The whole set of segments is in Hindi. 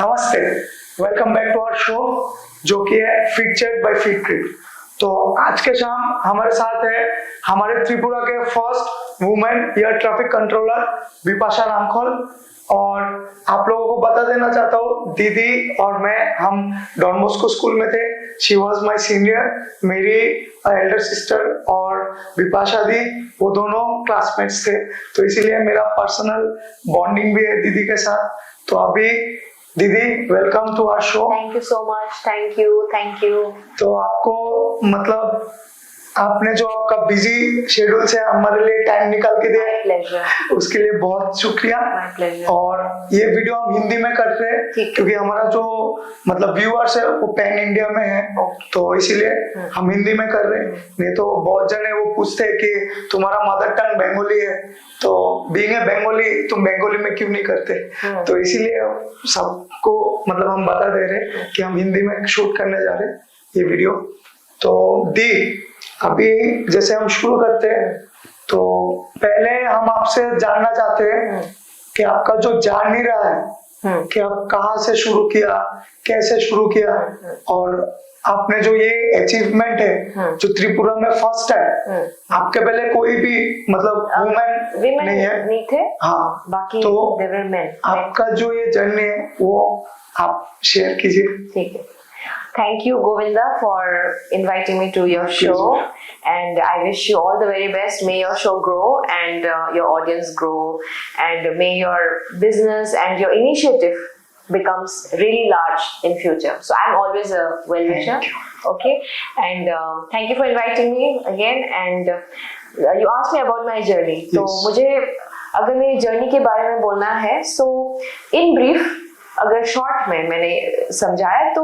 नमस्ते, welcome back to our show जो कि है fit chat by fit trip. तो आज के शाम हमारे साथ है हमारे त्रिपुरा के first women air traffic controller Vipasha Ramkhol. और आप लोगों को बता देना चाहता हूँ, दीदी और मैं हम डॉन बॉस्को स्कूल में थे। शी वॉज माई सीनियर, मेरी एल्डर सिस्टर और विपाशा दी वो दोनों क्लासमेट्स थे, तो इसीलिए मेरा पर्सनल बॉन्डिंग भी है दीदी के साथ। तो अभी दीदी welcome to our show. Thank you so much, thank you. तो आपको मतलब आपने जो आपका बिजी शेड्यूल से हमारे लिए टाइम निकाल के दिया, उसके लिए बहुत शुक्रिया। और ये वीडियो हम हिंदी में कर रहे हैं क्योंकि हमारा जो मतलब व्यूअर्स है वो पैन इंडिया में है, तो इसीलिए हम हिंदी में कर रहे हैं। नहीं तो बहुत जने वो पूछते हैं कि तुम्हारा मदर टंग बंगाली है, तो बीइंग ए बंगाली तुम बंगाली में क्यों नहीं करते। तो इसीलिए सबको मतलब हम बता दे रहे कि हम हिंदी में शूट करने जा रहे हैं ये वीडियो। तो दी अभी जैसे हम शुरू करते हैं, तो पहले हम आपसे जानना चाहते हैं कि आपका जो जर्नी रहा है कि आप कहाँ से शुरू किया, कैसे शुरू किया, और आपने जो ये अचीवमेंट है जो त्रिपुरा में फर्स्ट है। आपके पहले कोई भी मतलब वुमेन नहीं है, नहीं थे। हाँ, बाकी तो men। आपका जो ये जर्नी है वो आप शेयर कीजिए। ठीक है। Thank you, Govinda, for inviting me to your show, and I wish you all the very best. May your show grow and your audience grow, and may your business and your initiative becomes really large in future. So I'm always a well-wisher. Okay, and thank you for inviting me again. And you asked me about my journey. Yes. तो मुझे अगर मेरी जर्नी के बारे में बोलना है, so in brief, अगर शॉर्ट में मैंने समझाया तो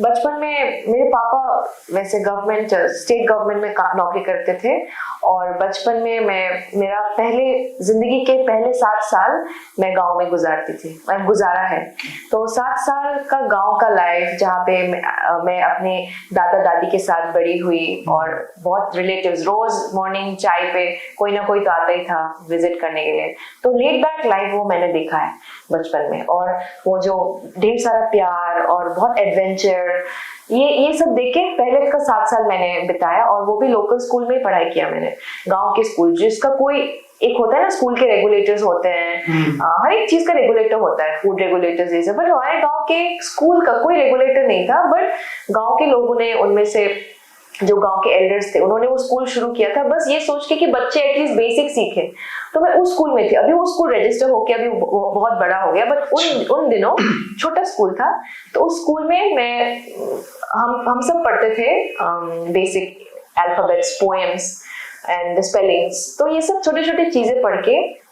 बचपन में मेरे पापा वैसे गवर्नमेंट स्टेट गवर्नमेंट में नौकरी करते थे, और बचपन में मेरा जिंदगी के पहले 7 साल मैं गांव में गुजारा है। तो 7 साल का गांव का लाइफ जहाँ पे मैं अपने दादा दादी के साथ बड़ी हुई, और बहुत रिलेटिव्स रोज मॉर्निंग चाय पे कोई ना कोई तो आता ही था विजिट करने के लिए। तो लेट बैक लाइफ वो मैंने देखा है बचपन में, और वो जो ढेर सारा प्यार और बहुत एडवेंचर ये सब देख के पहले का 7 साल मैंने बिताया, और वो भी लोकल स्कूल में पढ़ाई किया मैंने, गांव के स्कूल जिसका कोई एक होता है ना, स्कूल के रेगुलेटर्स होते हैं, हर एक चीज का रेगुलेटर होता है, फूड रेगुलेटर्स जैसे, बट हमारे गांव के स्कूल का कोई रेगुलेटर नहीं था। बट गांव के लोगों ने, उनमें से जो गांव के एल्डर्स थे, उन्होंने वो स्कूल शुरू किया था बस ये सोच के कि बच्चे एटलीस्ट बेसिक सीखे। तो मैं उस स्कूल में थी, अभी वो स्कूल रजिस्टर होके अभी बहुत बड़ा हो गया, बट उन दिनों छोटा स्कूल था। तो उस स्कूल में हम सब पढ़ते थे basic alphabets, poems and spellings. तो ये सब छोटे छोटे चीजें पढ़ के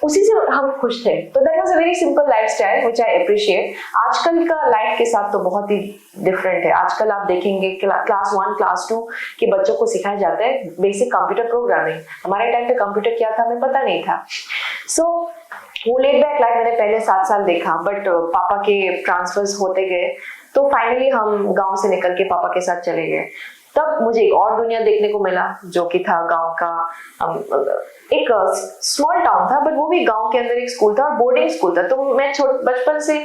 उसी से हम खुश थे। तो that was a very simple lifestyle which I appreciate. आजकल का लाइफ के साथ तो बहुत ही डिफरेंट है। आजकल आप देखेंगे क्लास 1 क्लास 2 के बच्चों को सिखाया जाता है बेसिक कंप्यूटर प्रोग्रामिंग। हमारे टाइम पे कंप्यूटर क्या था हमें पता नहीं था। सो वो लेट बैक लाइफ मैंने पहले 7 साल देखा, बट पापा के ट्रांसफर्स होते गए, तो फाइनली हम गाँव से निकल के पापा के साथ चले गए। तब मुझे एक और दुनिया देखने को मिला जो कि था गांव का, एक स्मॉल टाउन था, बट वो भी गांव के अंदर एक स्कूल था और बोर्डिंग स्कूल था। तो मैं बचपन से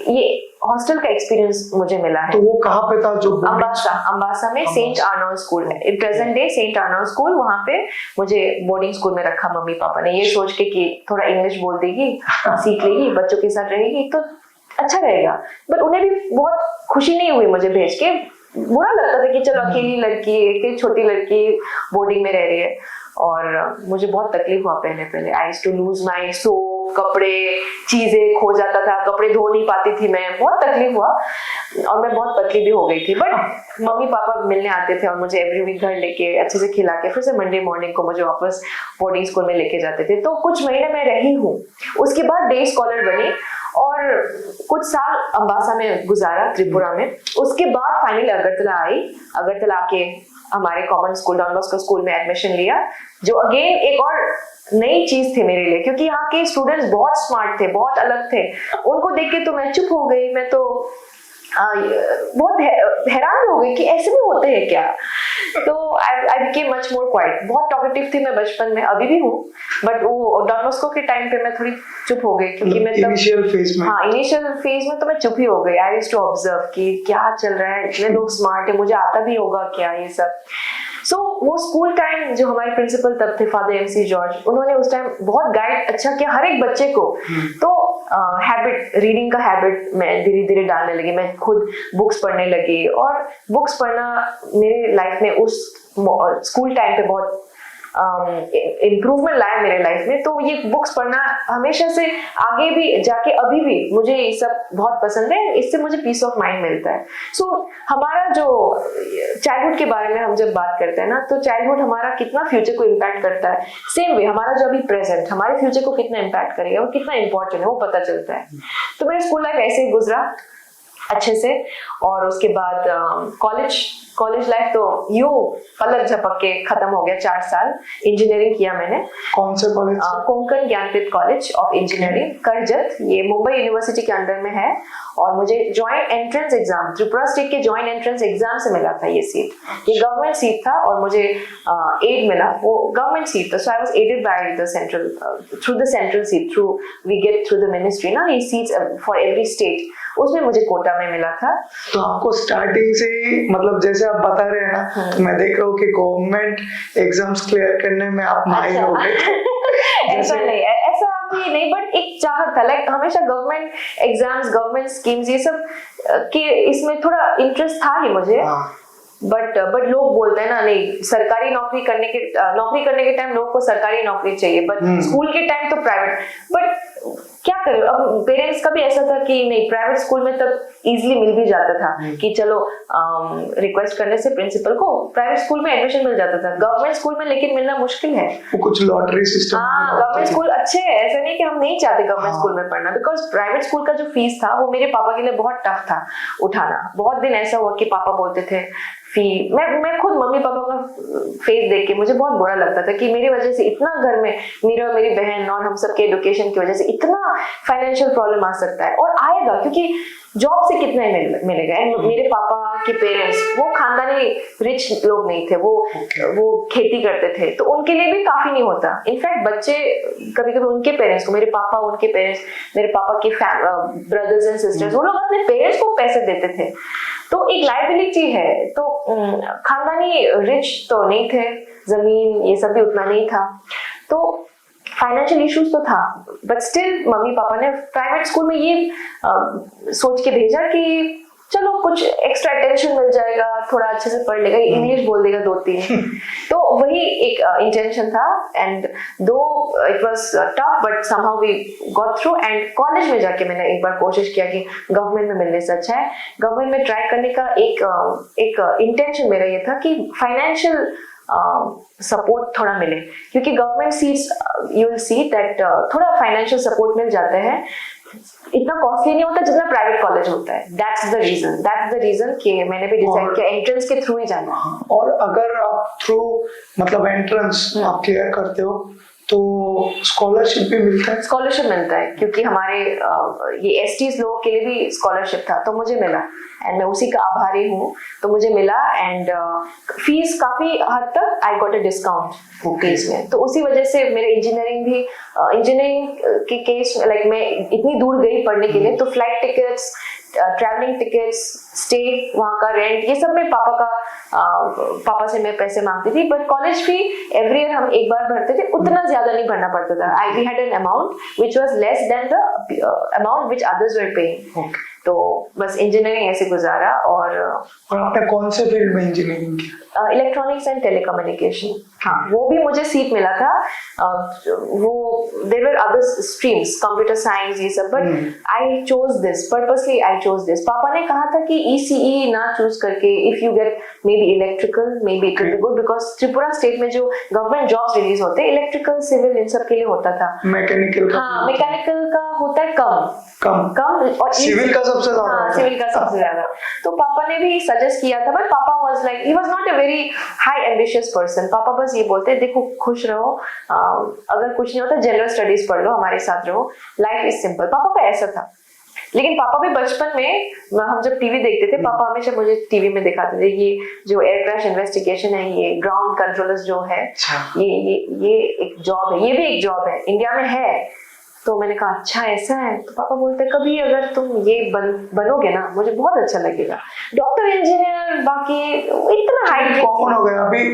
ये हॉस्टल का एक्सपीरियंस मुझे मिला है। तो वो कहाँ पे था? जो अम्बासा में सेंट आर्नोल्ड स्कूल में, present day saint Arnold school, वहाँ पे मुझे बोर्डिंग स्कूल में रखा मम्मी पापा ने, ये सोच के कि थोड़ा इंग्लिश बोल देगी, सीख लेगी, बच्चों के साथ रहेगी तो अच्छा रहेगा। बट उन्हें भी बहुत खुशी नहीं हुई मुझे भेज के, बुरा लगता था कि चलो अकेली लड़की, एक छोटी लड़की बोर्डिंग में रह रही है। और मुझे बहुत तकलीफ हुआ पहले I used to lose my soap, कपड़े, चीजें खो जाता था, कपड़े धो नहीं पाती थी मैं, बहुत तकलीफ हुआ और मैं बहुत पतली भी हो गई थी। बट मम्मी पापा मिलने आते थे और मुझे एवरी वीक घर लेके अच्छे से खिला के फिर से मंडे मॉर्निंग को मुझे वापस बोर्डिंग स्कूल में लेके जाते थे। तो कुछ महीने मैं रही हूँ, उसके बाद डे स्कॉलर बनी और कुछ साल अम्बासा में गुजारा त्रिपुरा में। उसके बाद फाइनली अगरतला आई, अगरतला आके हमारे common school Don Bosco school में एडमिशन लिया, जो अगेन एक और नई चीज थी मेरे लिए, क्योंकि यहाँ के स्टूडेंट्स बहुत स्मार्ट थे, बहुत अलग थे। उनको देख के तो मैं चुप हो गई, मैं तो बहुत हैरान भी हो गई कि ऐसे भी होते हैं क्या। तो I became much more quite. बहुत टॉकेटिव थी मैं बचपन में, अभी भी हूँ, बट वो डॉन बॉस्को के टाइम पे मैं थोड़ी चुप हो गई, क्योंकि मैं इनिशियल फेज में, हाँ इनिशियल फेज में तो मैं चुप ही हो गई। आई यूज्ड टू ऑब्जर्व कि क्या चल रहा है, इतने लोग स्मार्ट है, मुझे आता भी होगा क्या ये सब। सो वो स्कूल टाइम, जो हमारे प्रिंसिपल तब थे फादर MC जॉर्ज, उन्होंने उस टाइम बहुत गाइड अच्छा किया हर एक बच्चे को। तो हैबिट, रीडिंग का हैबिट मैं धीरे धीरे डालने लगी, मैं खुद बुक्स पढ़ने लगी, और बुक्स पढ़ना मेरे लाइफ में उस स्कूल टाइम पे बहुत इम्प्रूवमेंट लाया मेरे लाइफ में। तो ये बुक्स पढ़ना हमेशा से आगे भी जाके अभी भी मुझे ये सब बहुत पसंद है, इससे मुझे पीस ऑफ माइंड मिलता है। सो हमारा जो चाइल्डहुड के बारे में हम जब बात करते हैं ना, तो चाइल्डहुड हमारा कितना फ्यूचर को इम्पैक्ट करता है, सेम वे हमारा जो अभी प्रेजेंट हमारे फ्यूचर को कितना इम्पैक्ट करेगा और कितना इंपॉर्टेंट है वो पता चलता है। तो मेरा स्कूल लाइफ ऐसे ही गुजरा अच्छे से, और उसके बाद कॉलेज लाइफ तो यूं पलक झपक के खत्म हो गया। 4 साल इंजीनियरिंग किया मैंने। कौन से college? Konkan Jnanpith college of engineering, Karjat, ये मुंबई यूनिवर्सिटी के अंडर में है। और मुझे joint entrance exam, Tripura state के ज्वाइंट एंट्रेंस एग्जाम से मिला था ये सीट। ये गवर्नमेंट सीट था और मुझे एड मिला, वो गवर्नमेंट सीट था। So I was aided by the central, through the central seat, through we get through the ministry ना, ये सीट्स फॉर एवरी स्टेट, उसमें मुझे कोटा में मिला था। तो आपको स्टार्टिंग से, मतलब जैसे आप बता रहे हैं ना, तो मैं देख रहा हूँ कि गवर्नमेंट एग्जाम्स क्लियर करने में आप माहिर हो गए। ऐसा नहीं, ऐसा भी नहीं, बट एक चाहत था, लाइक हमेशा गवर्नमेंट एग्जाम्स, गवर्नमेंट स्कीम्स, ये सब के इसमें थोड़ा इंटरेस्ट था ही मुझे। बट लोग बोलते हैं ना, नहीं सरकारी नौकरी करने के टाइम लोग को सरकारी नौकरी चाहिए, बट स्कूल के टाइम तो प्राइवेट। बट क्या करें, अब पेरेंट्स का भी ऐसा था कि नहीं, प्राइवेट स्कूल में तब इजीली मिल भी जाता था कि चलो रिक्वेस्ट करने से प्रिंसिपल को प्राइवेट स्कूल में एडमिशन मिल जाता था। गवर्नमेंट स्कूल में लेकिन मिलना मुश्किल है, कुछ लॉटरी सिस्टम। हाँ, गवर्नमेंट स्कूल अच्छे है, ऐसा नहीं कि हम नहीं चाहते गवर्नमेंट स्कूल में पढ़ना, बिकॉज प्राइवेट स्कूल का जो फीस था वो मेरे पापा के लिए बहुत टफ था उठाना। बहुत दिन ऐसा हुआ कि पापा बोलते थे फी, मैं खुद मम्मी पापा का फेस देख के मुझे बहुत बुरा लगता था कि मेरी वजह से इतना घर में, मेरा और मेरी बहन और हम सबके एजुकेशन की वजह से इतना फाइनेंशियल प्रॉब्लम आ सकता है, और आएगा, क्योंकि जॉब से कितना ही मिलेगा। एंड मेरे पापा के पेरेंट्स वो खानदानी रिच लोग नहीं थे, वो खेती करते थे, तो उनके लिए भी काफी नहीं होता। इनफैक्ट बच्चे कभी कभी उनके पेरेंट्स को, मेरे पापा, उनके पेरेंट्स, मेरे पापा के ब्रदर्स एंड सिस्टर्स, वो लोग अपने पेरेंट्स को पैसे देते थे। तो एक लायबिलिटी है। तो खानदानी रिच तो नहीं थे, जमीन ये सब भी उतना नहीं था, तो फाइनेंशियल इश्यूज तो था, बट स्टिल मम्मी पापा ने प्राइवेट स्कूल में ये सोच के भेजा कि चलो कुछ एक्स्ट्रा अटेंशन मिल जाएगा, थोड़ा अच्छे से पढ़ लेगा, इंग्लिश बोल देगा 2-3। तो वही एक इंटेंशन था। And though it was tough, but somehow we got through. And college में जाके मैंने एक बार कोशिश किया कि गवर्नमेंट में मिलने से अच्छा है गवर्नमेंट में ट्राई करने का। एक इंटेंशन मेरा ये था कि फाइनेंशियल सपोर्ट थोड़ा मिले, क्योंकि government seats you will see that थोड़ा फाइनेंशियल सपोर्ट मिल जाता है, इतना कॉस्टली नहीं होता जितना प्राइवेट कॉलेज होता है। दैट्स द रीजन कि मैंने भी डिसाइड किया एंट्रेंस के थ्रू ही जाना। और अगर आप थ्रू मतलब एंट्रेंस आप क्लियर करते हो तो स्कॉलरशिप भी मिलता है? स्कॉलरशिप मिलता है, क्योंकि हमारे ये एसटीज लोगों के लिए भी स्कॉलरशिप था, तो मुझे मिला एंड मैं उसी का आभारी हूँ। तो मुझे मिला एंड फीस काफी हद तक I got a discount fees में, तो उसी वजह से मेरे इंजीनियरिंग के केस लाइक मैं इतनी दूर गई पढ़ने के लिए, तो flight tickets, travelling tickets, stay, वहाँ का रेंट, ये सब मैं पापा से मैं पैसे मांगती थी। But college fee every year हम एक बार भरते थे, उतना ज्यादा नहीं भरना पड़ता था। We had an amount which was less than the amount which others were paying. तो बस इंजीनियरिंग ऐसे गुजारा। और आपने कौन से फील्ड में इंजीनियरिंग किया? Electronics and telecommunication. हाँ, वो भी मुझे सीट मिला था। वो there were other streams, computer science, ये सब, but I chose this purposely. I chose this. पापा ने कहा था कि ECE ना चूज करके, if you get maybe electrical, maybe it will be good, because Tripura state में जो गवर्नमेंट जॉब्स रिलीज होते हैं, इलेक्ट्रिकल, सिविल, इन सब के लिए होता था। मैकेनिकल का? हाँ, मैकेनिकल का होता है कम, और सिविल का सबसे ज्यादा। हाँ, सिविल का सबसे ज्यादा। तो पापा ने भी सजेस्ट किया था, बट पापा was like, he was not a very high ambitious person. पापा बस ये बोलते, देखो खुश रहो, अगर कुछ नहीं होता जनरल स्टडीज पढ़ लो, हमारे साथ रहो, लाइफ इज सिंपल। पापा का ऐसा था। लेकिन पापा भी बचपन में हम जब टीवी देखते थे, पापा हमेशा मुझे टीवी में दिखाते थे ये जो एयर क्रैश इन्वेस्टिगेशन है, ये ग्राउंड कंट्रोलर्स जो है, ये एक जॉब है, ये भी एक जॉब है, इंडिया में है। तो मैंने कहा अच्छा ऐसा है। तो पापा बोलते कभी अगर तुम ये बनोगे ना, मुझे बहुत अच्छा लगेगा, डॉक्टर इंजीनियर बाकी इतना हाई कॉमन हो गया अभी,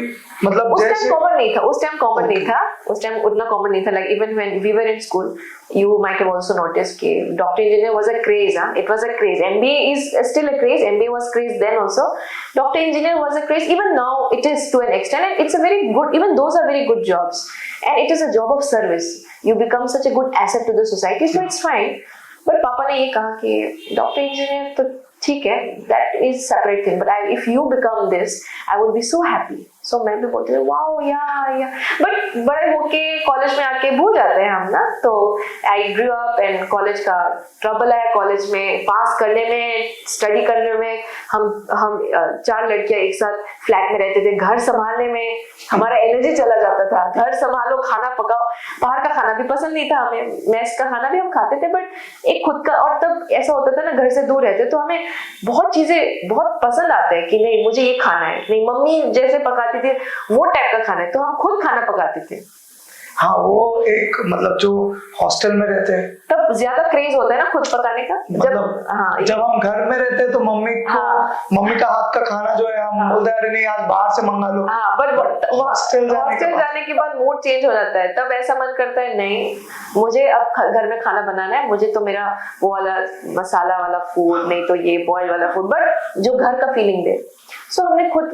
मतलब उस टाइम कॉमन नहीं था, उस टाइम कॉमन नहीं था, उस टाइम उतना कॉमन नहीं था। Like even when we were in school, you might have also noticed कि doctor engineer was a craze, it was a craze. MBA is still a craze, MBA was craze then also. Doctor engineer was a craze, even now it is to an extent, and it's a very good, even those are very good jobs, and it is a job of service. You become such a good asset to the society, so it's fine. But पापा ने ये कहा कि डॉक्टर इंजीनियर तो ठीक है, that is separate thing, but if you become this, I would be so happy. So मैं भी बोलती हूँ वाओ या बट बड़े होके कॉलेज में आके भूल जाते हैं हम ना। तो आई ग्रू अप एंड कॉलेज का ट्रबल है, कॉलेज में पास करने में, स्टडी करने में। हम 4 लड़कियां एक साथ फ्लैट में रहते थे, घर संभालने में हमारा एनर्जी चला जाता था। घर संभालो, खाना पकाओ, बाहर का खाना भी पसंद नहीं था हमें, मेस का खाना भी हम खाते थे, बट एक खुद का। और तब ऐसा होता था ना, घर से दूर रहते तो हमें बहुत चीजें बहुत पसंद आते हैं कि नहीं मुझे ये खाना है, नहीं मम्मी जैसे पकाती थी वो टाइप का खाना है, तो हम खुद खाना पकाते थे। हाँ, वो एक मतलब जो हॉस्टल में रहते हैं तब ज्यादा क्रेज होता है ना खुद पकाने का। मतलब जब हम घर में रहते हैं तो मम्मी का हाथ का खाना जो है हम बोलते हैं अरे नहीं आज बाहर से मंगा लो। हाँ, बट हॉस्टल जाने के बाद मूड चेंज हो जाता है, तब ऐसा मन करता है नहीं मुझे अब घर में खाना बनाना है, मुझे तो मेरा वो वाला मसाला वाला फूड, नहीं तो ये बॉयल वाला फूड, बट जो घर का फीलिंग दे। सो हमने खुद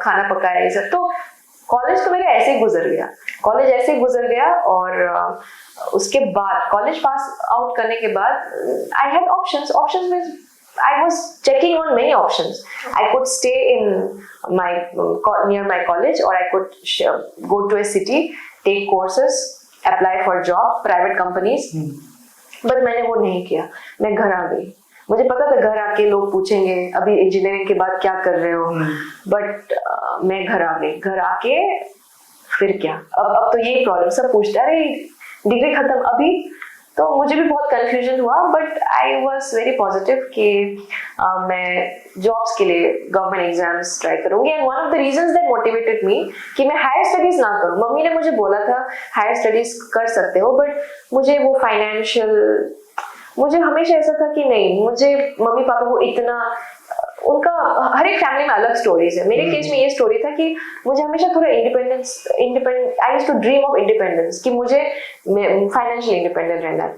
खाना पकाया ये सब। तो कॉलेज तो मेरा ऐसे ही गुजर गया, कॉलेज ऐसे ही गुजर गया। और उसके बाद कॉलेज पास आउट करने के बाद आई हैड ऑप्शंस में I was checking on many options. I could stay in near my college, or I could go to a city, take courses, apply for job, private companies. But मैंने वो नहीं किया, मैं घर आ गई। मुझे पता था घर आके लोग पूछेंगे अभी इंजीनियरिंग के बाद क्या कर रहे हो, बट मैं घर आ गई। घर आके फिर क्या, अब तो यही प्रॉब्लम, सब पूछते अरे डिग्री खत्म अभी, तो मुझे भी बहुत कंफ्यूजन हुआ। But I was very positive कि मैं जॉब्स के लिए गवर्नमेंट एग्जाम्स ट्राई करूंगी। And one of the reasons that motivated me कि मैं हायर स्टडीज ना करूं। मम्मी ने मुझे बोला था हायर स्टडीज कर सकते हो, बट मुझे वो फाइनेंशियल, मुझे हमेशा ऐसा था कि नहीं, मुझे मम्मी पापा को इतना, उनका हर एक फैमिली में अलग स्टोरीज है। मेरे केस में ये स्टोरी था कि मुझे हमेशा थोड़ा independent I used to dream of independence, कि मुझे फाइनेंशियली इंडिपेंडेंट रहना है,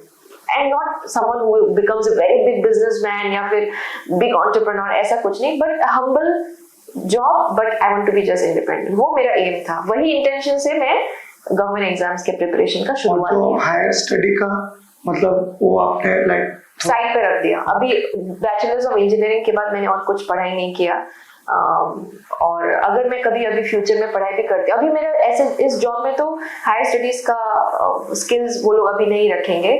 and not someone who becomes a very big businessman या फिर बिग एंटरप्रेन्योर, ऐसा कुछ नहीं, but humble job, but I want to be just independent. वो मेरा एम था, वही इंटेंशन से मैं गवर्नमेंट एग्जाम्स के प्रिपरेशन का शुरुआत की। हायर स्टडी का मतलब वो आपने लाइक साइड पे रख दिया। अभी बैचलर्स ऑफ इंजीनियरिंग के बाद मैंने और कुछ पढ़ाई नहीं किया। और अगर मैं कभी अभी फ्यूचर में पढ़ाई भी करती, अभी मेरा ऐसे इस जॉब में तो हायर स्टडीज का स्किल्स वो लोग अभी नहीं रखेंगे।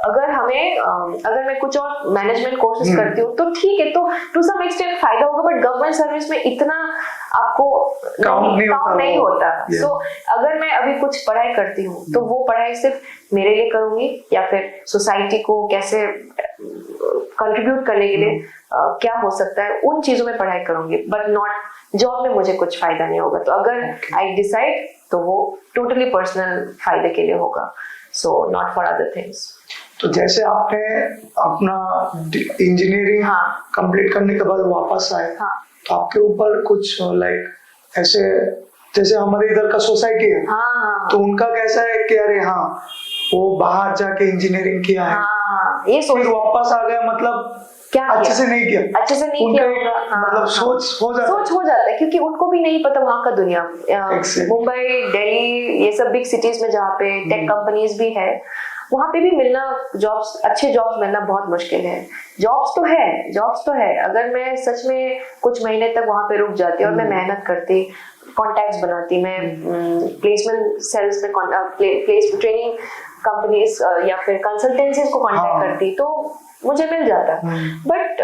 अगर मैं कुछ और मैनेजमेंट कोर्सेज करती हूँ तो ठीक है, तो टू सम एक्सटेंट फायदा होगा, बट गवर्नमेंट सर्विस में इतना आपको काउंट नहीं होता। सो अगर मैं अभी कुछ पढ़ाई करती हूँ तो वो पढ़ाई सिर्फ मेरे लिए करूंगी या फिर सोसाइटी को कैसे कंट्रीब्यूट करने के लिए क्या हो सकता है, उन चीजों में पढ़ाई करूंगी, बट नॉट जॉब में मुझे कुछ फायदा नहीं होगा। तो अगर आई डिसाइड तो वो टोटली पर्सनल फायदे के लिए होगा, so not for other things. तो जैसे आपने अपना इंजीनियरिंग कंप्लीट करने के बाद वापस आए, तो आपके ऊपर कुछ लाइक ऐसे जैसे हमारे इधर का सोसाइटी है, तो उनका कैसा है कि अरे हाँ वो बाहर जाके इंजीनियरिंग किया है, ये फिर वापस आ गया, मतलब क्या अच्छे से नहीं किया मतलब सोच हो जाता है, क्योंकि उनको भी नहीं पता वहाँ का दुनिया। मुंबई, दिल्ली, ये सब बिग सिटीज में जहाँ पे टेक कंपनीज भी है, वहाँ पे भी मिलना जॉब्स, अच्छे जॉब्स मिलना बहुत मुश्किल है। जॉब्स तो है। अगर मैं सच में कुछ महीने तक वहाँ पे रुक जाती और मैं मेहनत करती, कॉन्टैक्ट्स बनाती, मैं प्लेसमेंट सेल्स में ट्रेनिंग कंपनीज या फिर कंसल्टेंसीज को कॉन्टैक्ट करती, तो मुझे मिल जाता। But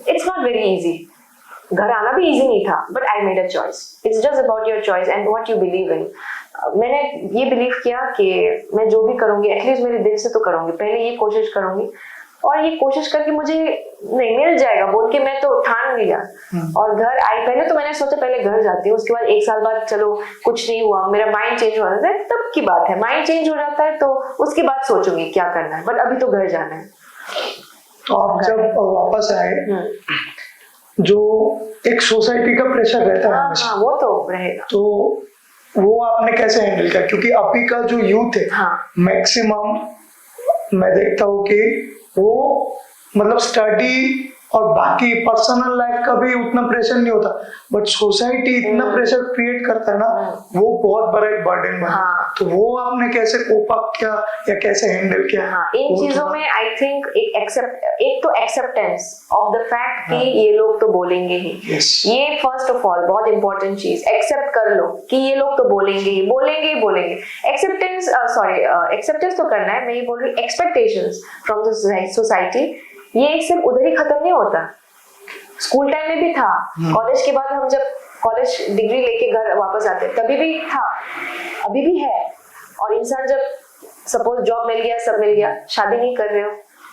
it's not very easy. घर आना भी इजी नहीं था, but I made a choice. It's just about your choice and what you believe in. मैंने ये बिलीव किया कि मैं जो भी करूंगी एटलीस्ट मेरे दिल से तो करूंगी, पहले ये कोशिश करूंगी और ये कोशिश करके मुझे नहीं मिल जाएगा बोल के मैं तो ठान लिया और घर आई। पहले तो मैंने सोचा पहले घर जाती हूँ, उसके बाद 1 साल बाद चलो कुछ नहीं हुआ, मेरा माइंड चेंज हो जाता है, तब की बात है। माइंड चेंज हो जाता है तो उसके बाद सोचूंगी क्या करना है, बट अभी तो घर जाना है। आप जब वापस आए, जो एक सोसाइटी का प्रेशर रहता है हमेशा, वो तो रहेगा, तो वो आपने कैसे हैंडल किया? क्योंकि अभी का जो यूथ है मैक्सिमम मैं देखता हूँ कि वो मतलब स्टडी और बाकी पर्सनल लाइफ का भी उतना प्रेशर नहीं होता, बट सोसाइटी इतना प्रेशर क्रिएट करता है ना, वो बहुत बड़ा एक बर्डन बना। तो वो आपने कैसे कोप अप किया या कैसे हैंडल किया? इन चीजों में आई थिंक एक तो एक्सेप्टेंस ऑफ द फैक्ट कि ये लोग तो बोलेंगे ही। ये फर्स्ट ऑफ ऑल बहुत इंपॉर्टेंट चीज, एक्सेप्ट कर लो कि ये लोग तो बोलेंगे ही बोलेंगे। एक्सेप्टेंस तो करना है, मैं ये बोल रही हूँ एक्सपेक्टेशंस फ्रॉम द सोसाइटी, ये सिर्फ उधर ही खत्म नहीं होता, स्कूल टाइम में भी था, कॉलेज के बाद हम जब कॉलेज डिग्री लेके घर वापस आते तभी भी था, अभी भी है। और इंसान जब सपोज जॉब मिल गया, सब मिल गया, शादी नहीं कर रहे हो,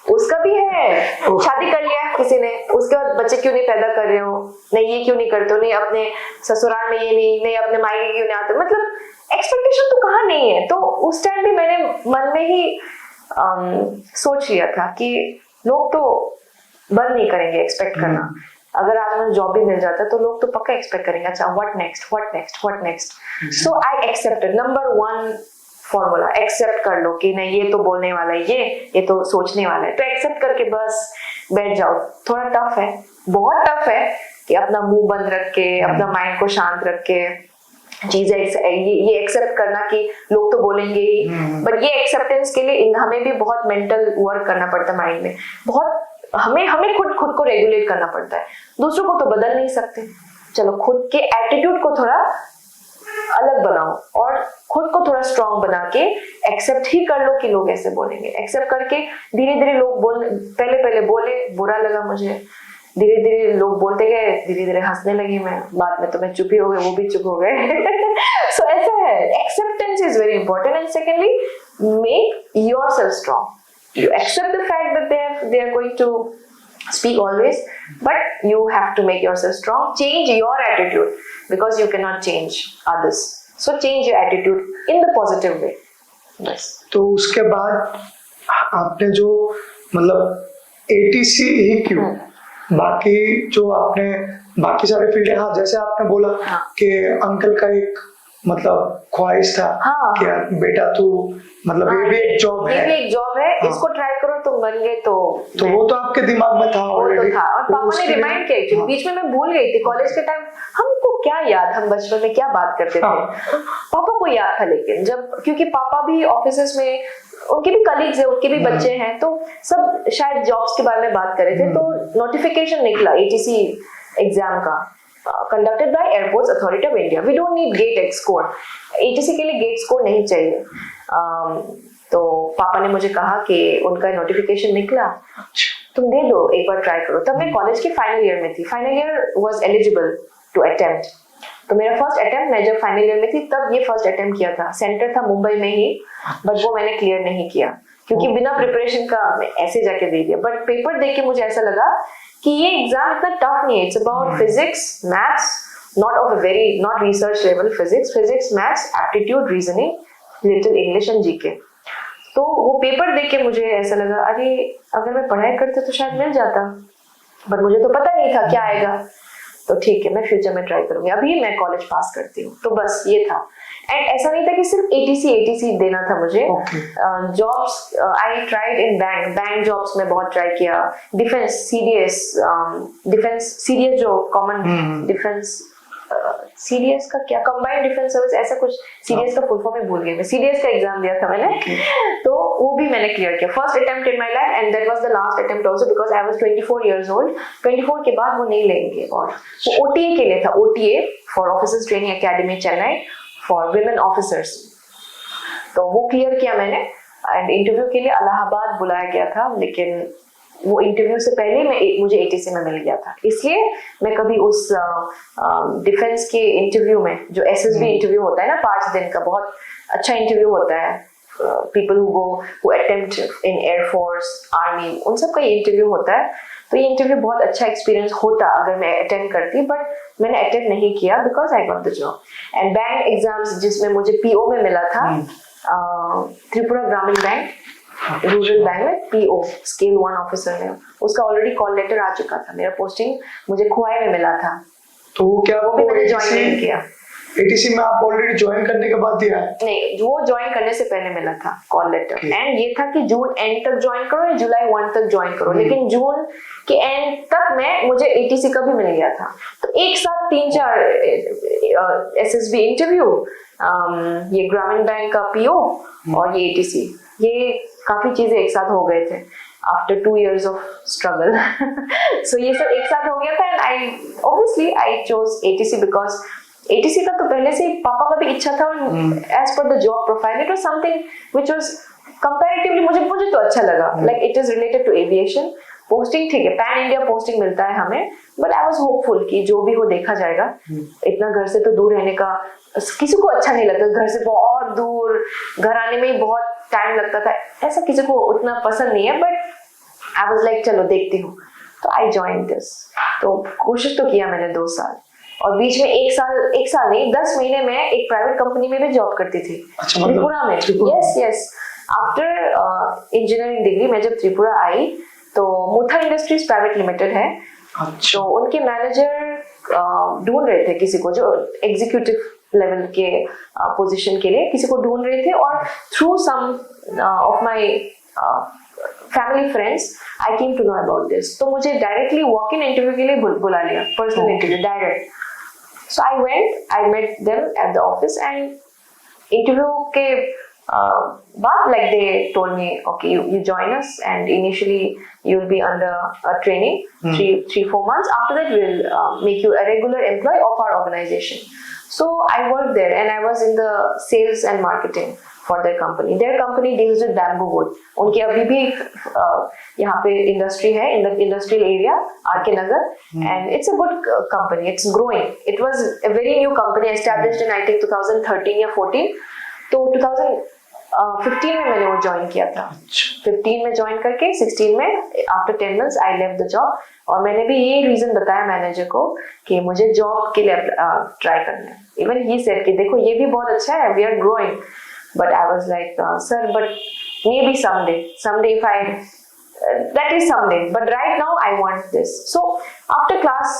उसका भी है। शादी कर लिया किसी ने, उसके बाद बच्चे क्यों नहीं पैदा कर रहे हो, नहीं ये क्यों नहीं करते हो, नहीं अपने ससुराल में ये नहीं अपने मायके क्यों नहीं आते, मतलब एक्सपेक्टेशन तो कहाँ नहीं है। तो उस टाइम भी मैंने मन में ही सोच लिया था कि लोग तो बंद नहीं करेंगे एक्सपेक्ट करना। अगर आज मुझे जॉब भी मिल जाता है तो लोग तो पक्का एक्सपेक्ट करेंगे, अच्छा what next. So I accepted. Number 1 formula, accept कर लो कि नहीं ये तो बोलने वाला है, ये तो सोचने वाला है, तो एक्सेप्ट करके बस बैठ जाओ। थोड़ा टफ है, बहुत टफ है कि अपना मुंह बंद रख के, अपना माइंड को शांत रख के चीजें ये एक्सेप्ट करना कि लोग तो बोलेंगे ही, बट ये एक्सेप्टेंस के लिए हमें भी बहुत मेंटल वर्क करना पड़ता है, माइंड में बहुत, हमें खुद को रेगुलेट करना पड़ता है। दूसरों को तो बदल नहीं सकते, चलो खुद के एटीट्यूड को थोड़ा अलग बनाओ और खुद को थोड़ा स्ट्रांग बना के एक्सेप्ट ही कर लो कि लोग ऐसे बोलेंगे। एक्सेप्ट करके धीरे धीरे लोग पहले बोले, बुरा लगा मुझे, धीरे धीरे लोग बोलते गए, धीरे धीरे हंसने लगी मैं, बाद में तो मैं चुप ही हो गई, वो भी चुप हो गए। सो ऐसा है, acceptance is very important. And secondly, make yourself strong. You accept the fact that they are going to speak always, but you have to make yourself strong. Change your attitude because you cannot change others. So change your attitude in the positive way. बस। तो उसके बाद आपने जो मतलब ATC ही क्यों, बाकी जो आपने बाकी सारे फील्ड, हाँ जैसे आपने बोला कि अंकल का एक मतलब ख्वाहिश था कि बेटा तू मतलब ये भी एक जॉब है, इसको ट्राई करो, तुम बन गए तो वो तो आपके दिमाग में था ऑलरेडी। तो और पापा ने रिमाइंड किया एक्चुअली, बीच में मैं भूल गई थी कॉलेज के टाइम, हमको क्या याद, हम बचपन में क्या बात करते थे, पापा को याद था। लेकिन जब, क्योंकि पापा भी ऑफिस में, उनके भी कलीग्स है, उनके भी बच्चे हैं, तो सब शायद जॉब्स के बारे में बात कर रहे थे, तो नोटिफिकेशन निकला ATC एग्जाम का, conducted by Airports Authority of India. We don't need GATE score. ATC के लिए GATE score नहीं चाहिए। तो पापा ने मुझे कहा कि उनका नोटिफिकेशन निकला, तुम दे दो, एक बार ट्राई करो। तब मैं कॉलेज के फाइनल ईयर में थी, final year was eligible to attempt, तो मेरा फर्स्ट अटेम्प्ट, मैं जब फाइनल ईयर में थी तब ये फर्स्ट अटेम्प्ट किया था। सेंटर था मुंबई में ही, बट वो मैंने क्लियर नहीं किया क्योंकि बिना प्रिपरेशन का मैं ऐसे जाके दे दिया। बट पेपर देख के मुझे ऐसा लगा कि ये एग्जाम इतना टफ नहीं है, it's about physics, maths, not research level physics, maths, aptitude, reasoning, little English and GK. तो वो पेपर देख के मुझे ऐसा लगा, अरे अगर मैं पढ़ाई करती तो शायद मिल जाता, बट मुझे तो पता नहीं था क्या आएगा, तो ठीक है मैं फ्यूचर में ट्राई करूंगी, अभी मैं कॉलेज पास करती हूँ। तो बस ये था। एंड ऐसा नहीं था कि सिर्फ ATC देना था मुझे, jobs I tried in bank jobs में बहुत ट्राई किया, डिफेंस सीडीएस जो कॉमन डिफेंस सीडीएस का क्या, कंबाइंड डिफेंस सर्विस, ऐसा कुछ, सीडीएस का फुल फॉर्म में भूल गई मैं, सीडीएस का एग्जाम दिया था मैंने, तो वो भी मैंने क्लियर किया, first attempt in my life, and that was the last attempt also because I was 24 years old. 24 के बाद वो नहीं लेंगे, और वो OTA के लिए था, OTA for officers training academy Chennai for women officers, तो वो क्लियर किया मैंने। एंड इंटरव्यू के लिए इलाहाबाद बुलाया गया था, लेकिन वो इंटरव्यू से पहले मुझे ATC में मिल गया था, इसलिए मैं कभी उस डिफेंस के इंटरव्यू में, जो SSB इंटरव्यू होता है ना 5 दिन का, बहुत अच्छा इंटरव्यू होता है people who attempt in Air Force, Army, उन सब का ये इंटरव्यू होता है. तो ये इंटरव्यू बहुत अच्छा एक्सपीरियंस होता अगर मैं अटेंड करती, बट मैंने अटेंड नहीं किया because I got the job. And bank exams जिसमें मुझे पीओ में मिला था, त्रिपुरा ग्रामीण बैंक, रूरल बैंक में पीओ स्केल 1 ऑफिसर में, उसका ऑलरेडी कॉल लेटर आ चुका था. मेरा पोस्टिंग मुझे खोआई में मिला था, तो क्या वो भी मैंने ज्वाइन नहीं किया. एटीसी में आप ऑलरेडी ज्वाइन करने के बाद दिया है? नहीं, वो ज्वाइन करने से पहले मिला था कॉल लेटर. एंड ये था कि जून एंड तक ज्वाइन करो या जुलाई 1 तक ज्वाइन करो. लेकिन जून के एंड तक में मुझे एटीसी का भी मिल गया था. तो एक साथ 3-4 एसएसबी इंटरव्यू, ये ग्रामीण बैंक का पीओ और ये एटीसी, ये काफी चीजें एक साथ हो गए थे after 2 years of struggle. So ये सब एक साथ हो गया था. And I chose ATC because ATC का तो पहले से पापा का भी इच्छा था. As per the job profile it was something which was comparatively मुझे तो अच्छा लगा. Like it is related to aviation. Posting ठीक है, पैन इंडिया पोस्टिंग मिलता है हमें, बट आई वाज होपफुल कि जो भी हो देखा जाएगा. इतना घर से तो दूर रहने का किसी को अच्छा नहीं लगता. घर से बहुत दूर, घर आने में ही बहुत टाइम लगता था. ऐसा किसी को उतना पसंद नहीं है, बट आई वाज लाइक चलो देखती हूँ. तो आई जॉइन दिस. तो कोशिश तो किया मैंने 2 साल, और बीच में एक साल नहीं 10 महीने में एक प्राइवेट कंपनी में भी जॉब करती थी. अच्छा, त्रिपुरा में. यस. आफ्टर इंजीनियरिंग डिग्री मैं जब त्रिपुरा आई तो मुथा इंडस्ट्रीज प्राइवेट लिमिटेड है. अच्छा. तो उनके मैनेजर ढूंढ रहे थे किसी को जो एग्जीक्यूटिव लेवल के पोजीशन के लिए किसी को ढूंढ रहे थे. और through some of my family friends I came to know about this. तो मुझे डायरेक्टली वॉक इन इंटरव्यू के लिए बुला लिया, personal interview direct. So I went, I met them at the office, and interview के बाद like they told me, okay, you join us, and initially you will be under a training 3-4 months. After that, we'll make you a regular employee of our organization. So I worked there, and I was in the sales and marketing for their company. Their company deals with bamboo wood. उनकी अभी भी यहाँ पे इंडस्ट्री है, इंडस्ट्रियल एरिया आर के नगर, and it's a good company. It's growing. It was a very new company established in I think 2013 या 14. तो 2015 में मैंने वो ज्वाइन किया था. 15 में ज्वाइन करके 16 में after 10 months I left the job. और मैंने भी ये रीजन बताया मैनेजर को कि मुझे जॉब के लिए ट्राई करना है. इवन ही सेड कि देखो ये भी बहुत अच्छा है, we are growing. But I was like, sir, but maybe someday if I, that is someday. But right now I want this. So after class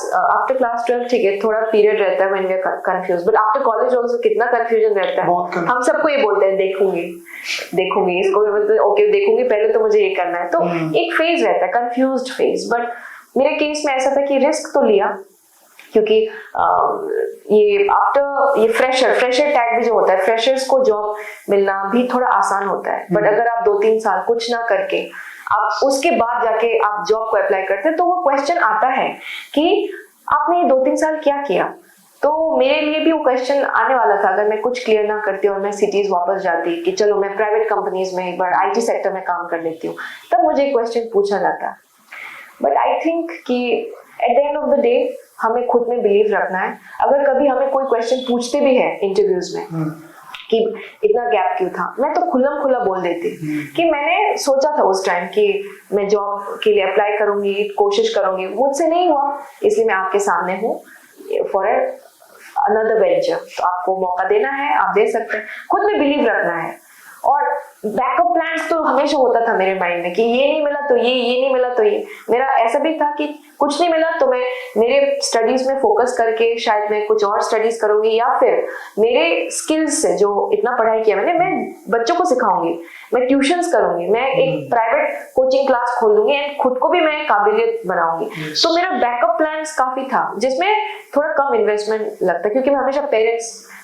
12 ठीक है, थोड़ा पीरियड रहता है when we are confused. But after college also कितना confusion रहता है. हम सबको ये बोलते हैं देखूंगी इसको, ओके देखूंगी, पहले तो मुझे ये करना है. तो एक फेज रहता है, confused फेज. बट मेरे केस में ऐसा था कि रिस्क तो लिया, क्योंकि ये फ्रेशर टैग भी जो होता है, फ्रेशर्स को जॉब मिलना भी थोड़ा आसान होता है. बट अगर आप 2-3 साल कुछ ना करके आप उसके बाद जाके आप जॉब को अप्लाई करते हैं, तो वो क्वेश्चन आता है कि आपने ये 2-3 साल क्या किया. तो मेरे लिए भी वो क्वेश्चन आने वाला था अगर मैं कुछ क्लियर ना करती और मैं सिटीज वापस जाती कि चलो मैं प्राइवेट कंपनीज में एक बार आईटी सेक्टर में काम कर लेती हूँ, तब मुझे क्वेश्चन पूछा जाता. बट आई थिंक कि at the end of the day हमें खुद में बिलीव रखना है. अगर कभी हमें कोई क्वेश्चन पूछते भी है इंटरव्यूज में कि इतना गैप क्यों था, मैं तो खुल्लम खुल्ला बोल देती कि मैंने सोचा था उस टाइम कि मैं जॉब के लिए अप्लाई करूंगी, कोशिश करूंगी, मुझसे नहीं हुआ, इसलिए मैं आपके सामने हूँ फॉर अनदर वेंचर. तो आपको मौका देना है, आप दे सकते हैं. खुद में बिलीव रखना है. और बैकअप प्लान्स तो हमेशा होता था मेरे माइंड में कि ये नहीं मिला तो ये नहीं मिला तो ये. मेरा ऐसा भी था कि कुछ नहीं मिला तो मैं मेरे स्टडीज में फोकस करके शायद मैं कुछ और स्टडीज करूंगी, या फिर मेरे स्किल्स से जो इतना पढ़ाई किया मैंने, मैं बच्चों को सिखाऊंगी, मैं ट्यूशंस करूंगी, मैं एक प्राइवेट कोचिंग क्लास खोल दूंगी एंड खुद को भी मैं काबिलियत बनाऊंगी. तो मेरा बैकअप प्लान्स काफी था जिसमें थोड़ा कम इन्वेस्टमेंट लगता, क्योंकि मैं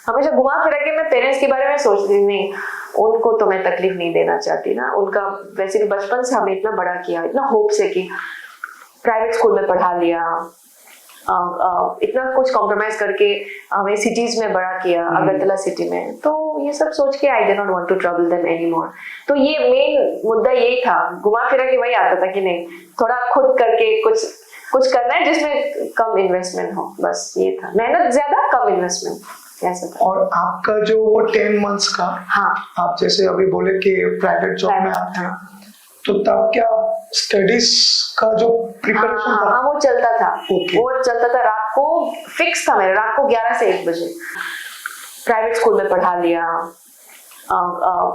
हमेशा घुमा फिरा के मैं पेरेंट्स के बारे में सोचती नहीं, उनको तो मैं तकलीफ नहीं देना चाहती ना. उनका वैसे भी बचपन से हमें इतना बड़ा किया, इतना होप से कि प्राइवेट स्कूल में पढ़ा लिया, इतना कुछ कॉम्प्रोमाइज करके हमें सिटीज में बड़ा किया, अगरतला सिटी में. तो ये सब सोच के I did not want to trouble them anymore. तो ये मेन मुद्दा यही था, घुमा फिरा के वही आता था कि नहीं, थोड़ा खुद करके कुछ करना है जिसमें कम इन्वेस्टमेंट हो. बस ये था, मेहनत ज्यादा, कम इन्वेस्टमेंट. ऐसा था। और आपका जो वो 10 months का, हाँ, आप जैसे अभी बोले कि प्राइवेट जॉब में आप थे, तो तब क्या स्टडीज का जो प्रिपरेशन था? हाँ, वो चलता था। Okay. वो चलता था रात को, फिक्स था मेरा, रात को 11 से 1 बजे। प्राइवेट स्कूल में पढ़ा लिया,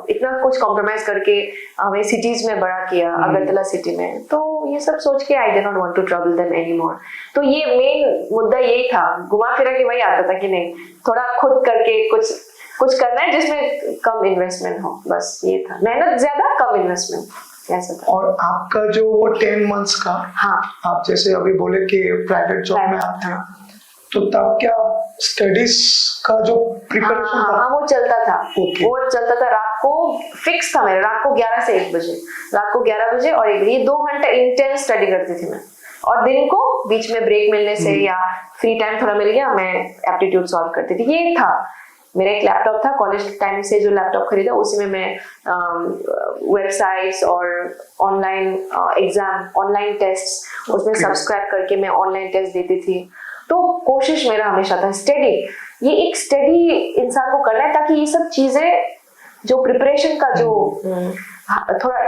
इतना कुछ कॉम्प्रोमाइज करके हमें सिटीज में बड़ा किया, अगरतला सिटी में। तो ये सब सोच के I did not want to trouble them anymore. तो ये मेन मुद्दा यही था, घुमा फिरा के वही आता था कि नहीं, थोड़ा खुद करके कुछ करना है जिसमें कम इन्वेस्टमेंट हो, बस ये था। मेहनत ज्यादा, कम इन्वेस्टमेंट, ऐसा था। और आपका जो वो 10 months का, हाँ, आप जैसे अभी बोले कि प्राइवेट जॉब में आप थे, तो तब क्या स्टडीज का जो प्रिपरेशन था? हाँ, वो चलता था। Okay. वो चलता था रात को, फिक्स था मेरा, रात को 11 से 1 बजे। रात को 11 बजे और 1 बजे, 2 घंटे इंटेंस स्टडी करती थी मैं। और दिन को बीच में ब्रेक मिलने से या फ्री टाइम थोड़ा मिल गया, मैं एप्टीट्यूड सॉल्व करती थी। ये था मेरा एक लैपटॉप था, कॉलेज टाइम से जो लैपटॉप खरीदा उसी में मैं वेबसाइट्स और ऑनलाइन एग्जाम, ऑनलाइन टेस्ट उसमें सब्सक्राइब करके मैं ऑनलाइन टेस्ट देती थी। तो कोशिश मेरा हमेशा था स्टडी, ये एक स्टडी इंसान को करना है, ताकि ये सब चीजें जो प्रिपरेशन का जो थोड़ा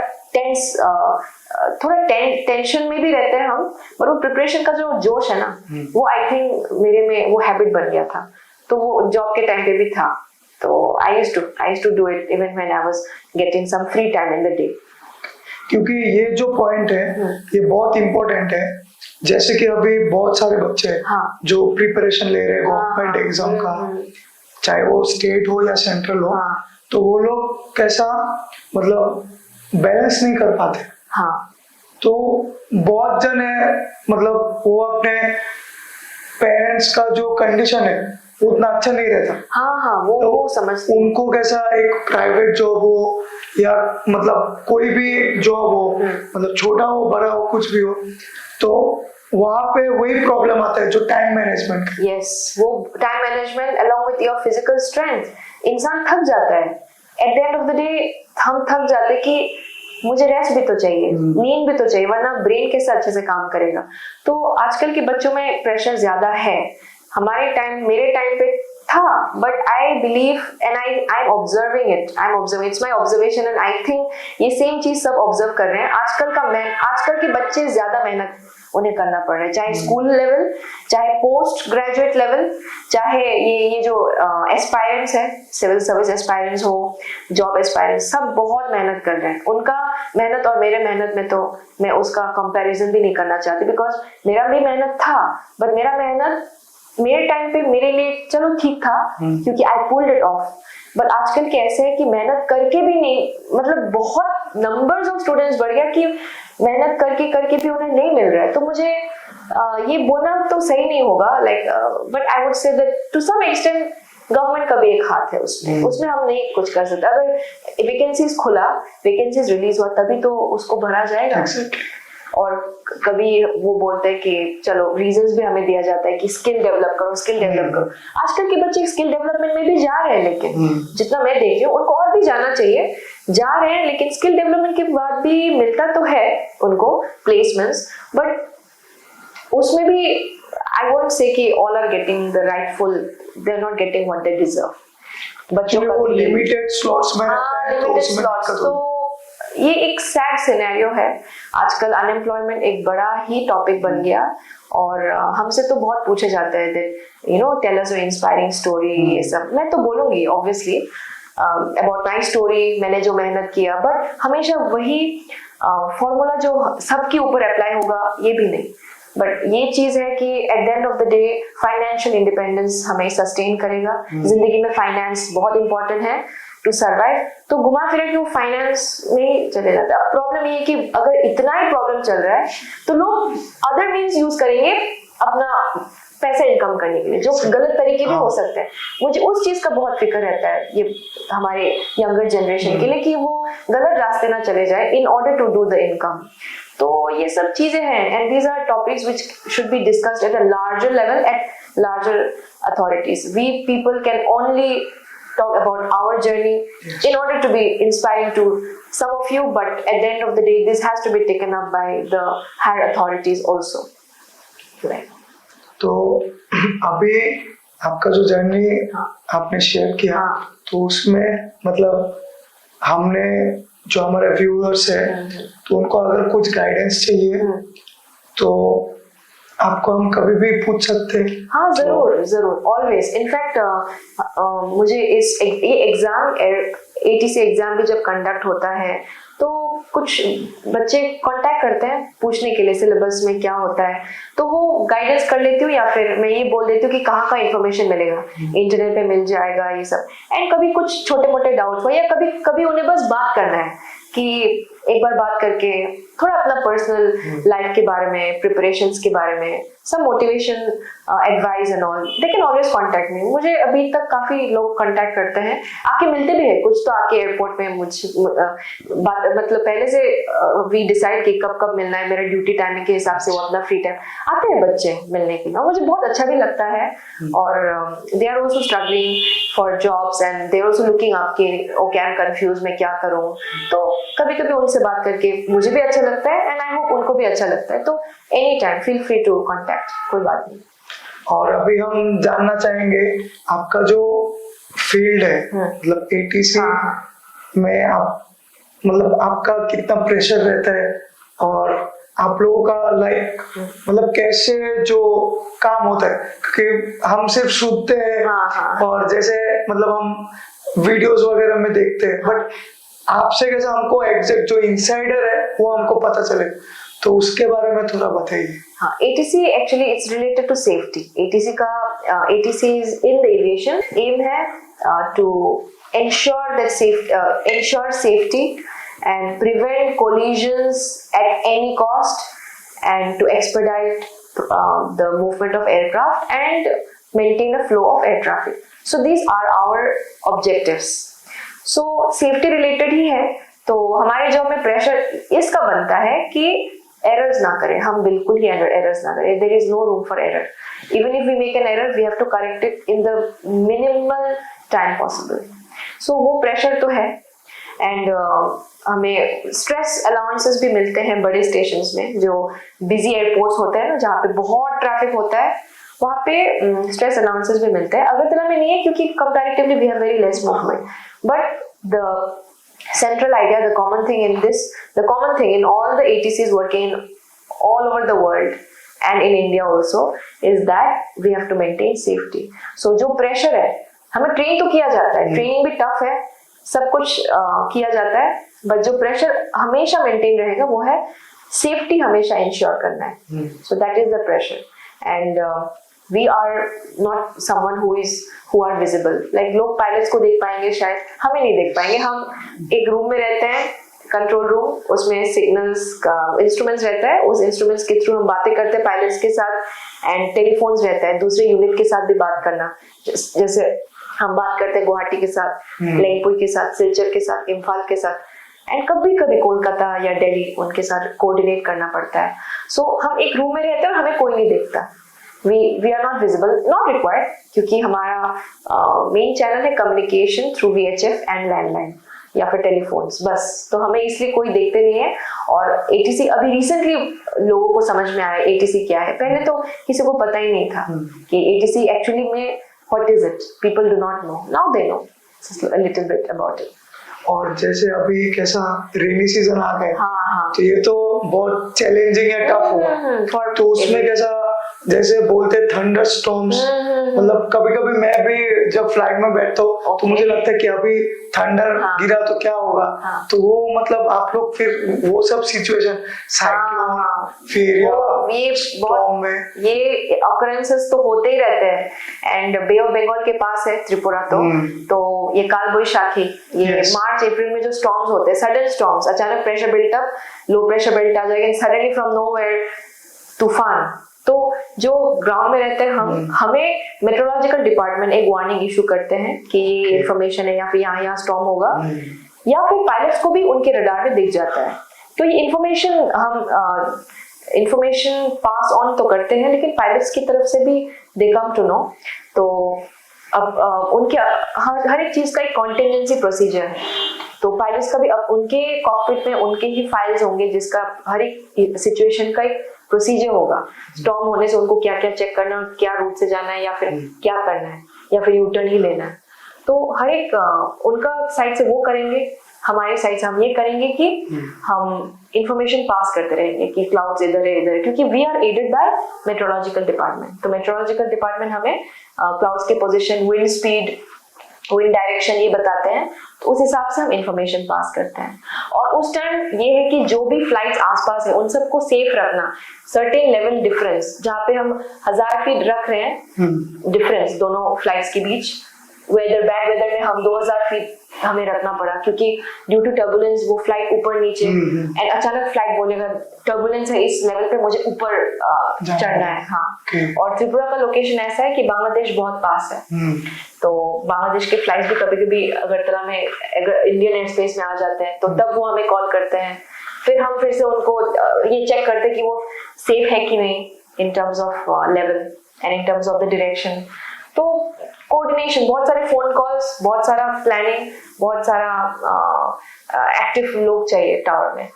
टेंशन में भी रहते हैं हम, पर वो प्रिपरेशन का जो जोश है ना, वो आई थिंक मेरे में वो हैबिट बन गया था। तो वो जॉब के टाइम पे भी था। तो I used to do it even when I was getting some free time in the day. क्योंकि ये जो पॉइंट है ये बहुत इम्पोर्टेंट है। जैसे कि अभी बहुत सारे बच्चे जो प्रिपरेशन ले रहे हैं गवर्नमेंट एग्जाम का, चाहे वो स्टेट हो या सेंट्रल हो, तो वो लोग कैसा मतलब बैलेंस नहीं कर पाते। तो बहुत जन है, मतलब वो अपने पेरेंट्स का जो कंडीशन है उतना अच्छा नहीं रहता। वो समझते हैं। उनको कैसा एक प्राइवेट जॉब हो या मतलब कोई भी जॉब हो, मतलब छोटा हो बड़ा हो कुछ भी हो, तो वहां पे वही प्रॉब्लम आता है जो टाइम मैनेजमेंट। यस, वो time management along with your physical strength, इंसान थक जाता है। At the end of the day हम थक जाते हैं कि मुझे रेस्ट भी तो चाहिए, नींद भी तो चाहिए, वरना ब्रेन कैसे अच्छे से काम करेगा। तो आजकल के बच्चों में प्रेशर ज्यादा है। हमारे टाइम, मेरे टाइम पे था, but I believe and I am observing it, it's my observation and I think ये सेम चीज सब ऑब्जर्व कर रहे हैं। आजकल के बच्चे ज्यादा मेहनत उन्हें करना पड़ रहा है, चाहे स्कूल लेवल, चाहे पोस्ट ग्रेजुएट लेवल, चाहे ये जो एस्पायरेंट्स है, सिविल सर्विस एस्पायरेंट्स हो, जॉब एस्पायरेंट्स, सब बहुत मेहनत कर रहे हैं। उनका मेहनत और मेरे मेहनत में तो मैं उसका कंपैरिजन भी नहीं करना चाहती, बिकॉज मेरा भी मेहनत था, बट मेरा मेहनत मेरे टाइम पे मेरे लिए चलो ठीक था क्योंकि I pulled it of. But आजकल के ऐसे है कि मेहनत करके भी नहीं, मतलब बहुत नंबर्स ऑफ स्टूडेंट्स बढ़ गया कि मेहनत करके भी उन्हें नहीं मिल रहा है। तो मुझे ये बोलना तो सही नहीं होगा, like but I would say that to some extent government का भी एक हाथ है उसमें हम नहीं कुछ कर सकते। अगर वैकेंसीज खुला, वैकेंसीज रिलीज हुआ, तभी तो उसको भरा जाएगा। और कभी वो बोलते हैं कि चलो रीजंस भी हमें दिया जाता है कि स्किल डेवलप करो, स्किल डेवलप करो। आजकल के बच्चे स्किल डेवलपमेंट में भी जा रहे हैं, लेकिन जितना मैं देख रही हूँ उनको और भी जाना चाहिए, जा रहे हैं, लेकिन स्किल डेवलपमेंट के बाद भी मिलता तो है उनको प्लेसमेंट्स, बट उसमें भी आई वोंट से कि all are getting the rightful, they are not getting what they deserve. बच्चों का लिमिटेड स्लॉट्स में लिमिटेड स्लॉट्स, तो ये एक सैड सिनेरियो है। आजकल अनएम्प्लॉयमेंट एक बड़ा ही टॉपिक बन गया, और हमसे तो बहुत पूछे जाते हैं that you know tell us your inspiring story, ये सब मैं तो बोलूंगी ऑब्वियसली अबाउट माय स्टोरी, मैंने जो मेहनत किया, बट हमेशा वही फॉर्मूला जो सबके ऊपर अप्लाई होगा ये भी नहीं। बट ये चीज है कि at the end of the day financial independence हमें सस्टेन करेगा। जिंदगी में फाइनेंस बहुत इंपॉर्टेंट है टू सर्वाइव। तो घुमा फिरा के वो फाइनेंस में चले जाते हैं। अब प्रॉब्लम ये है कि अगर इतना ही प्रॉब्लम चल रहा है तो लोग अदर मीन्स यूज करेंगे अपना पैसा इनकम करने के लिए, जो गलत तरीके भी हो सकते हैं। मुझे उस चीज का बहुत फिक्र रहता है ये हमारे यंगर जनरेशन के लिए, कि वो गलत रास्ते ना चले जाए in order to do the income. तो ये सब चीजें हैं, and these are topics which should be discussed at a larger level, at larger authorities. We people can only talk about our journey in order to be inspiring to some of you, but at the end of the day this has to be taken up by the higher authorities also. Right. तो अभी आपका जो जर्नी हाँ। आपने शेयर किया, हाँ। तो उसमें मतलब हमने जो हमारे व्यूअर्स है, तो उनको अगर कुछ गाइडेंस चाहिए तो आपको हम कभी भी पूछ सकते हैं। हाँ, जरूर जरूर, ऑलवेज। इनफैक्ट मुझे ये एग्जाम, एटीसी एग्जाम भी जब कंडक्ट होता है तो कुछ बच्चे कांटेक्ट करते हैं पूछने के लिए सिलेबस में क्या होता है, तो वो गाइडेंस कर लेती हूँ, या फिर मैं ये बोल देती हूँ कि कहाँ का इन्फॉर्मेशन मिलेगा, इंटरनेट पे मिल जाएगा ये सब। एंड कभी कुछ छोटे मोटे डाउट्स हो, या कभी कभी उन्हें बस बात करना है कि एक बार बात करके थोड़ा अपना पर्सनल लाइफ के बारे में, प्रिपरेशंस के बारे में, सब motivation advice and all, they can always contact me. मुझे अभी तक काफी लोग कांटेक्ट करते हैं, आके मिलते भी है, कुछ तो आके एयरपोर्ट में मुझे मतलब पहले से वी डिसाइड कि कब कब मिलना है, मेरा ड्यूटी टाइमिंग के हिसाब से वो अपना फ्री टाइम आते हैं बच्चे मिलने के लिए, मुझे बहुत अच्छा भी लगता है। और they are also struggling for jobs and they are also looking up कि ओके आई एम कंफ्यूज, मैं क्या करूँ, तो कभी कभी उनसे बात करके मुझे भी अच्छा लगता है एंड आई होप उनको भी अच्छा लगता है। तो any time feel free to contact, कोई बात नहीं। और अभी हम जानना चाहेंगे आपका जो फील्ड है, मतलब एटीसी में आप मतलब आपका कितना प्रेशर रहता है, और आप लोगों का लाइक मतलब कैसे जो काम होता है, क्योंकि हम सिर्फ सुनते हैं और जैसे मतलब हम वीडियोस वगैरह में देखते हैं, बट आपसे कैसे हमको एग्जैक्ट जो इनसाइडर है वो हमको पता चले, तो उसके बारे में थोड़ा बताइए। हाँ, ATC actually it's related to safety. ATC का ATC is in the aviation, aim है to ensure safety and prevent collisions at any cost, and to expedite the movement of aircraft and maintain a flow of air traffic. So these are our objectives. So safety related ही है, तो हमारे जॉब में प्रेशर इसका बनता है कि एरर्स ना करें, हम बिल्कुल ही एरर्स ना करें। There is no room for error, even if we make an error we have to correct it in the minimal time possible. So वो प्रेशर तो है। एंड हमें स्ट्रेस अलाउंसेस भी मिलते हैं बड़े स्टेशंस में, जो बिजी एयरपोर्ट्स होते हैं ना, जहाँ पे बहुत ट्रैफिक होता है, वहाँ पे स्ट्रेस अलाउंसेस भी मिलते हैं। अगरतला में नहीं है क्योंकि comparatively we have very less movement, but the central idea, the common thing in all the ATCs working all over the world and in India also is that we have to maintain safety. So जो pressure है, हमें ट्रेन तो किया जाता है, ट्रेनिंग भी टफ है, सब कुछ किया जाता है, बट जो प्रेशर हमेशा मेंटेन रहेगा वो है सेफ्टी, हमेशा इंश्योर करना है। So that is the pressure, and we are not someone who are visible. Like लोग पायलट्स को देख पाएंगे, शायद हमें नहीं देख पाएंगे। हम एक रूम में रहते हैं, कंट्रोल रूम, उसमें सिग्नल्स का इंस्ट्रूमेंट्स रहता है, उस इंस्ट्रूमेंट्स के थ्रू हम बातें करते हैं पायलट्स के साथ, एंड टेलीफोन्स रहता है दूसरे यूनिट के साथ भी बात करना, जैसे हम बात करते हैं गुवाहाटी के साथ, लेंगपुई के साथ, सिलचर के साथ, इम्फाल के साथ, एंड कभी कभी कोलकाता या दिल्ली, उनके साथ कोऑर्डिनेट करना पड़ता है। सो हम एक रूम में रहते हैं और हमें कोई नहीं देखता। We are not visible, not required, क्योंकि हमारा मेन चैनल है communication through VHF and landline या फिर टेलीफोन्स, बस। तो हमें इसलिए कोई देखते नहीं है। और ATC अभी रिसेंटली लोगों को समझ में आया ATC क्या है, पहले तो किसी को पता ही नहीं था कि ATC एक्चुअली में what is it, people do not know, now they know a little bit about it. और जैसे अभी कैसा रेनी सीजन आ गया, हाँ, तो ये तो बहुत चैलेंजिंग या टफ होगा, तो उसमें कैसा जैसे बोलते थंडर स्टॉर्म्स, मतलब कभी कभी मैं भी जब फ्लाइट में बैठता हूँ तो मुझे लगता है कि अभी थंडर गिरा तो क्या होगा, तो वो मतलब आप लोग फिर वो सब सिचुएशन साइक्लोन फिर ये स्टॉर्म में ये ऑकरेंसेस तो होते ही रहते हैं। एंड बे ऑफ बंगाल के पास है त्रिपुरा, तो ये काल बैशाखी, ये मार्च अप्रैल में जो स्टॉर्म्स होते हैं, सडन स्टॉर्म्स, अचानक pressure built up, low pressure built आ जाएगा, सडनली फ्रॉम नोवेयर तूफान। तो जो ग्राउंड में रहते हैं हमें मेट्रोलॉजिकल डिपार्टमेंट एक वार्निंग इशू करते हैं कि ये इन्फॉर्मेशन है या फिर यहाँ स्टॉर्म होगा, या फिर पायलट्स को भी उनके रडार में दिख जाता है। तो ये इन्फॉर्मेशन हम इन्फॉर्मेशन पास ऑन तो करते हैं, लेकिन पायलट्स की तरफ से भी दे कम टू नो। तो अब उनके हर एक चीज का एक कॉन्टिजेंसी प्रोसीजर है, तो पायलट्स का भी अब उनके कॉकपिट में उनके ही फाइल्स होंगे जिसका हर एक सिचुएशन का एक प्रोसीजर होगा। स्टॉर्म होने से उनको क्या क्या चेक करना है, क्या रूट से जाना है, या फिर क्या करना है, या फिर यूटर्न ही लेना है। तो हर एक उनका साइड से वो करेंगे, हमारे साइड से हम ये करेंगे कि हम इंफॉर्मेशन पास करते रहेंगे कि क्लाउड्स इधर है इधर है, क्योंकि we are aided by metrological department. तो मेट्रोलॉजिकल डिपार्टमेंट हमें क्लाउड्स के position, wind speed, wind direction ये बताते हैं, तो उस हिसाब से हम इंफॉर्मेशन पास करते हैं। और उस टाइम ये है कि जो भी फ्लाइट्स आसपास है उन सबको सेफ रखना। सर्टेन लेवल डिफरेंस, जहाँ पे हम 1000 फीट रख रहे हैं डिफरेंस दोनों फ्लाइट्स के बीच, वेदर बैड वेदर में हम 2000 फीट हमें रखना पड़ा, क्योंकि ड्यू टू टर्बुलेंस वो फ्लाइट ऊपर नीचे, एंड अचानक फ्लाइट बोलेगा टर्बुलेंस है इस लेवल पे, मुझे ऊपर चढ़ना है। हाँ, और त्रिपुरा का लोकेशन ऐसा है कि बांग्लादेश बहुत पास है, तो बांग्लादेश के फ्लाइट्स भी कभी कभी अगरतला में अगर इंडियन एयर स्पेस में आ जाते हैं तो तब वो हमें कॉल करते हैं। फिर हम फिर से उनको ये चेक करते हैं कि वो सेफ है कि नहीं in terms of level and in terms of the direction. तो कोऑर्डिनेशन, बहुत सारे फोन कॉल्स, बहुत सारा प्लानिंग, बहुत सारा एक्टिव लोग चाहिए टावर में,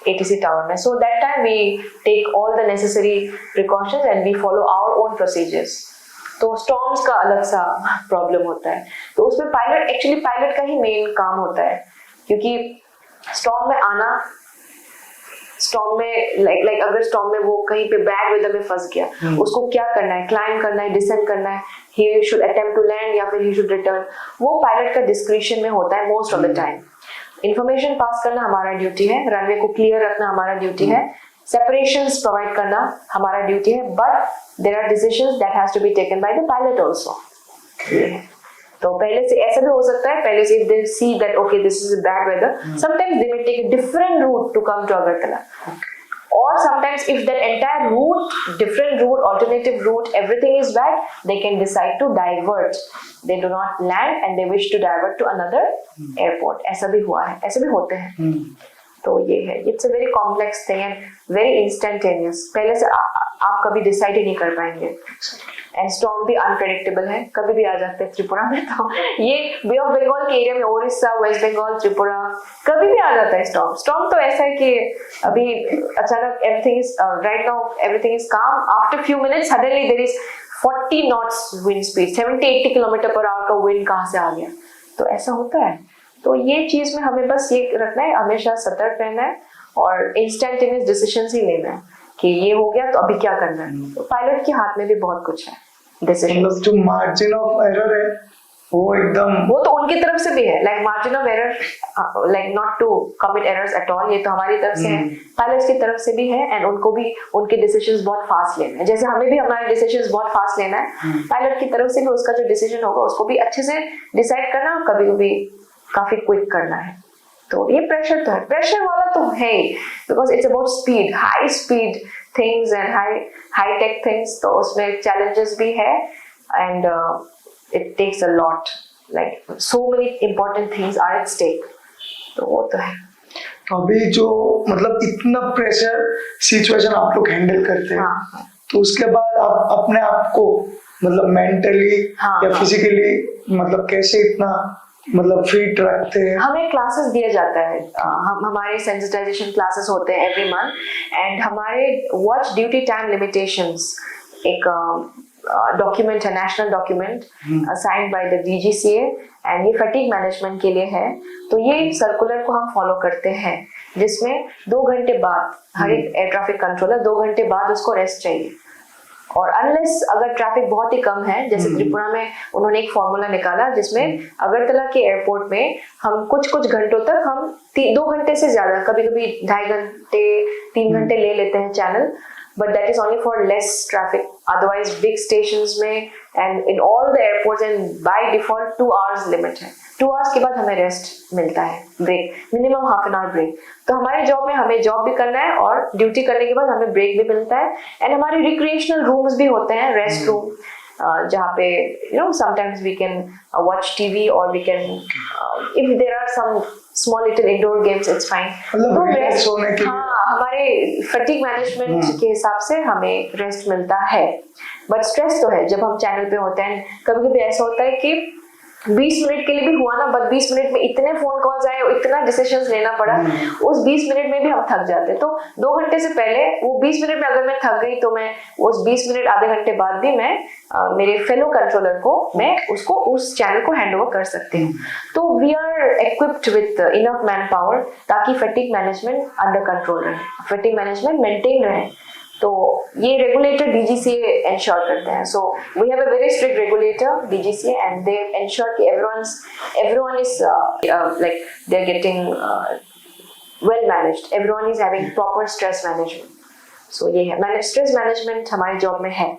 ATC टावर में। So that time we take all the necessary precautions and we follow our own procedures. तो स्टॉर्म्स का अलग सा प्रॉब्लम होता है, तो उसमें पायलट का ही मेन काम होता है, क्योंकि स्टॉर्म में आना, स्टॉर्म में लाइक अगर स्टॉर्म में वो कहीं पे बैड वेदर में फंस गया, उसको क्या करना है, क्लाइंब करना है, डिसेंड करना है, he should attempt to land या फिर ही शुड रिटर्न, वो पायलट का डिस्क्रिशन में होता है most of the time. Information पास करना हमारा ड्यूटी है, रनवे को क्लियर रखना हमारा ड्यूटी है, सेपरेशंस प्रोवाइड करना हमारा ड्यूटी है, but there are decisions that has to be taken by the pilot also. तो पहले से ऐसा भी हो सकता है, पहले से if they see that okay this is a bad weather, sometimes they may take a different route to come to Agartala, or sometimes if that entire route, different route, alternative route, everything is bad, they can decide to divert, they do not land and they wish to divert to another airport। ऐसा भी हुआ है, ऐसे भी होते हैं। तो ये है, it's a very complex thing and very instantaneous, पहले से आप कभी डिसाइड ही नहीं कर पाएंगे। एंड स्टॉर्म भी अनप्रेडिक्टेबल है, कभी भी आ जाते हैं त्रिपुरा में। तो ये बे ऑफ बंगाल के एरिया में, ओडिशा, वेस्ट बंगाल, त्रिपुरा, कभी भी आ जाता है स्टॉर्म। स्टॉर्म तो ऐसा है कि अभी अचानक everything is right now everything is calm, after few minutes suddenly there is 40 knots wind speed, 70-80 kilometre per hour का विंड कहाँ से आ गया, तो ऐसा होता है। तो ये चीज में हमें बस ये रखना है, हमेशा सतर्क रहना है और इंस्टेंटेनियस डिसीजंस ही लेना है कि ये हो गया तो अभी क्या करना है। तो पायलट के हाथ में भी बहुत कुछ है डिसीजन। जो मार्जिन ऑफ एरर है वो तो उनकी तरफ से भी है, like margin of error, like not to commit errors at all, ये तो हमारी तरफ से है, पायलट्स की तरफ से भी है, एंड उनको भी उनके डिसीजंस बहुत फास्ट लेना है, जैसे हमें भी हमारे डिसीजंस बहुत फास्ट लेना है, पायलट की तरफ से भी उसका जो डिसीजन होगा उसको भी अच्छे से डिसाइड करना, कभी कभी काफी क्विक करना है। तो ये प्रेशर तो है, प्रेशर वाला तो है, because it's about speed, high speed things and high tech things, तो उसमें चैलेंजेस भी है and it takes a lot, like so many important things are at stake, तो वो तो है। अभी जो मतलब इतना प्रेशर सिचुएशन आप लोग हैंडल करते हैं, तो उसके बाद आप अपने आप को मतलब मेंटली या फिजिकली मतलब कैसे इतना मतलब फिट रखते हैं? हमें क्लासेस दिया जाता है, हमारे सेंसिटाइजेशन क्लासेस होते हैं एवरी मंथ, एंड हमारे वॉच ड्यूटी टाइम लिमिटेशंस एक डॉक्यूमेंट है, national document signed by the DGCA, and ये फटीग मैनेजमेंट के लिए है। तो ये सर्कुलर को हम फॉलो करते हैं, जिसमें 2 घंटे बाद हर एक एयर ट्रैफिक कंट्रोलर 2 घंटे बाद उसको रेस्ट चाहिए, और अनलेस अगर ट्रैफिक बहुत ही कम है, जैसे त्रिपुरा में उन्होंने एक फॉर्मूला निकाला जिसमें अगरतला के एयरपोर्ट में हम कुछ घंटों तक हम 2 घंटे से ज्यादा, कभी कभी 2.5 घंटे 3 घंटे ले लेते हैं channel, but that is only for less traffic, otherwise big stations में and in all the airports and by default 2 hours limit है। 2 आवर्स के बाद हमें रेस्ट मिलता है, break, minimum half an hour break. तो हमारे जॉब में हमें जॉब भी करना है और ड्यूटी करने के बाद हमें ब्रेक भी मिलता है, एंड हमारे रिक्रिएशनल रूम्स भी होते हैं, रेस्ट रूम, जहाँ पे you know sometimes we can watch TV और we can if there are some small little indoor games, it's fine. तो रेस्ट, हाँ, हमारे फटीग मैनेजमेंट के हिसाब से हमें रेस्ट मिलता है, बट स्ट्रेस तो है जब हम चैनल पे होते हैं। कभी कभी ऐसा होता है कि 20 मिनट के लिए भी हुआ ना, बट 20 मिनट में इतने फोन कॉल्स आए, इतना डिसीजंस लेना पड़ा, उस 20 मिनट में भी हम थक जाते। तो 2 घंटे से पहले वो 20 मिनट में अगर मैं थक गई तो मैं उस 20 मिनट आधे घंटे बाद भी मैं मेरे फेलो कंट्रोलर को मैं उसको उस चैनल को हैंड ओवर कर सकती हूँ। तो we are equipped with enough manpower ताकि फैटिग मैनेजमेंट अंडर कंट्रोल रहे, फैटिग मैनेजमेंट मेंटेन रहे। तो ये रेगुलेटर डीजीसीए इंश्योर करते हैं। So we have a very strict regulator DGCA and they ensure कि everyone is like they're getting well managed, everyone is having proper stress management. So ये है स्ट्रेस मैनेजमेंट हमारी जॉब में है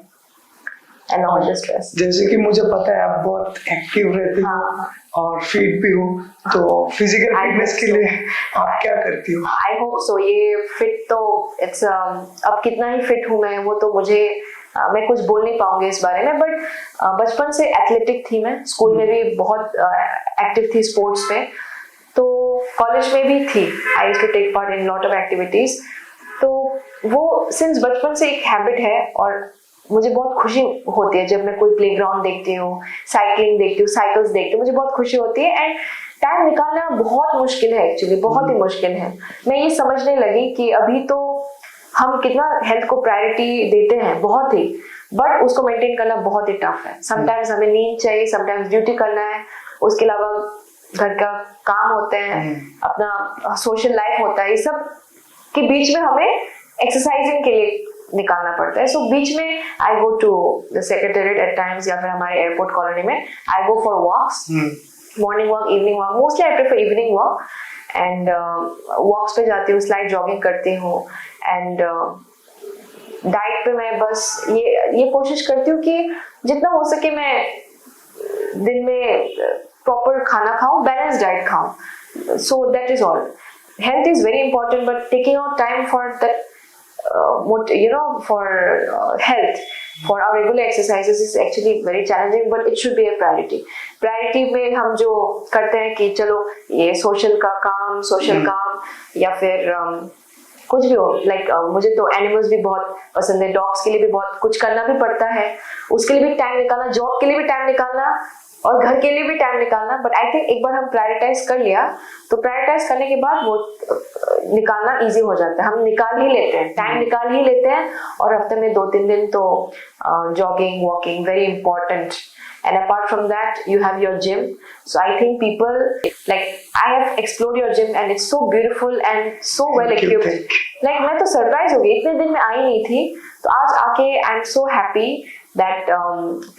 एंड ऑल द स्ट्रेस। जैसे कि मुझे पता है आप बहुत एक्टिव रहती हो और फिट भी हो, तो फिजिकल फिटनेस के लिए आप क्या करती हो? I hope so. ये फिट तो इट्स अब कितना ही फिट हूँ मैं वो तो मुझे मैं कुछ बोल नहीं पाऊंगी इस बारे में, बट बचपन से एथलेटिक थी मैं, स्कूल में भी बहुत एक्टिव थी स्पोर्ट्स में, तो कॉलेज में भी थी। I used to take part in lot of activities. तो वो सिंस बचपन से एक हैबिट है और मुझे बहुत खुशी होती है जब मैं कोई प्लेग्राउंड देखती हूँ, साइकिलिंग देखती हूँ, साइकिल्स देखती हूँ, मुझे बहुत खुशी होती है। एंड टाइम निकालना बहुत मुश्किल है, एक्चुअली बहुत ही मुश्किल है। मैं ये समझने लगी कि अभी तो हम कितना हेल्थ को प्रायोरिटी देते हैं बहुत ही, बट उसको मेंटेन करना बहुत ही टफ है। समटाइम्स हमें नींद चाहिए, समटाइम्स ड्यूटी करना है, उसके अलावा घर का काम होते हैं, अपना सोशल लाइफ होता है, ये सब के बीच में हमें एक्सरसाइजिंग के लिए निकालना पड़ता है। सो बीच में I go to the secretariat at times या फिर हमारे एयरपोर्ट कॉलोनी में I go for walks, morning walk, evening walk, mostly I prefer evening walk. And walks पे जाती हूँ, स्लाइड जॉगिंग करती हूँ। एंड डाइट पे मैं बस ये कोशिश करती हूँ कि जितना हो सके मैं दिन में प्रॉपर खाना खाऊं, बैलेंस डाइट खाऊं। So that is all. Health is very important, but taking out time for that for health, for our regular exercises is actually very challenging, but it should be a priority में हम जो करते हैं कि चलो ये सोशल काम या फिर कुछ भी हो, लाइक मुझे तो एनिमल्स भी बहुत पसंद है, डॉग्स के लिए भी बहुत कुछ करना भी पड़ता है, उसके लिए भी टाइम निकालना, जॉब के लिए भी टाइम निकालना और घर के लिए भी टाइम निकालना। बट आई थिंक एक बार हम प्रायोरिटाइज कर लिया तो प्रायोरिटाइज करने के बाद वो निकालना इजी हो जाता है। हम निकाल ही लेते हैं, टाइम निकाल ही लेते हैं, और हफ्ते में 2-3 दिन तो jogging, walking, very important. And apart from that, you have your gym. So I think people, like, I have explored your gym and it's so beautiful and so well equipped. Like, मैं तो सरप्राइज हो गई, इतने दिन में आई नहीं थी, तो आज आके I am so happy that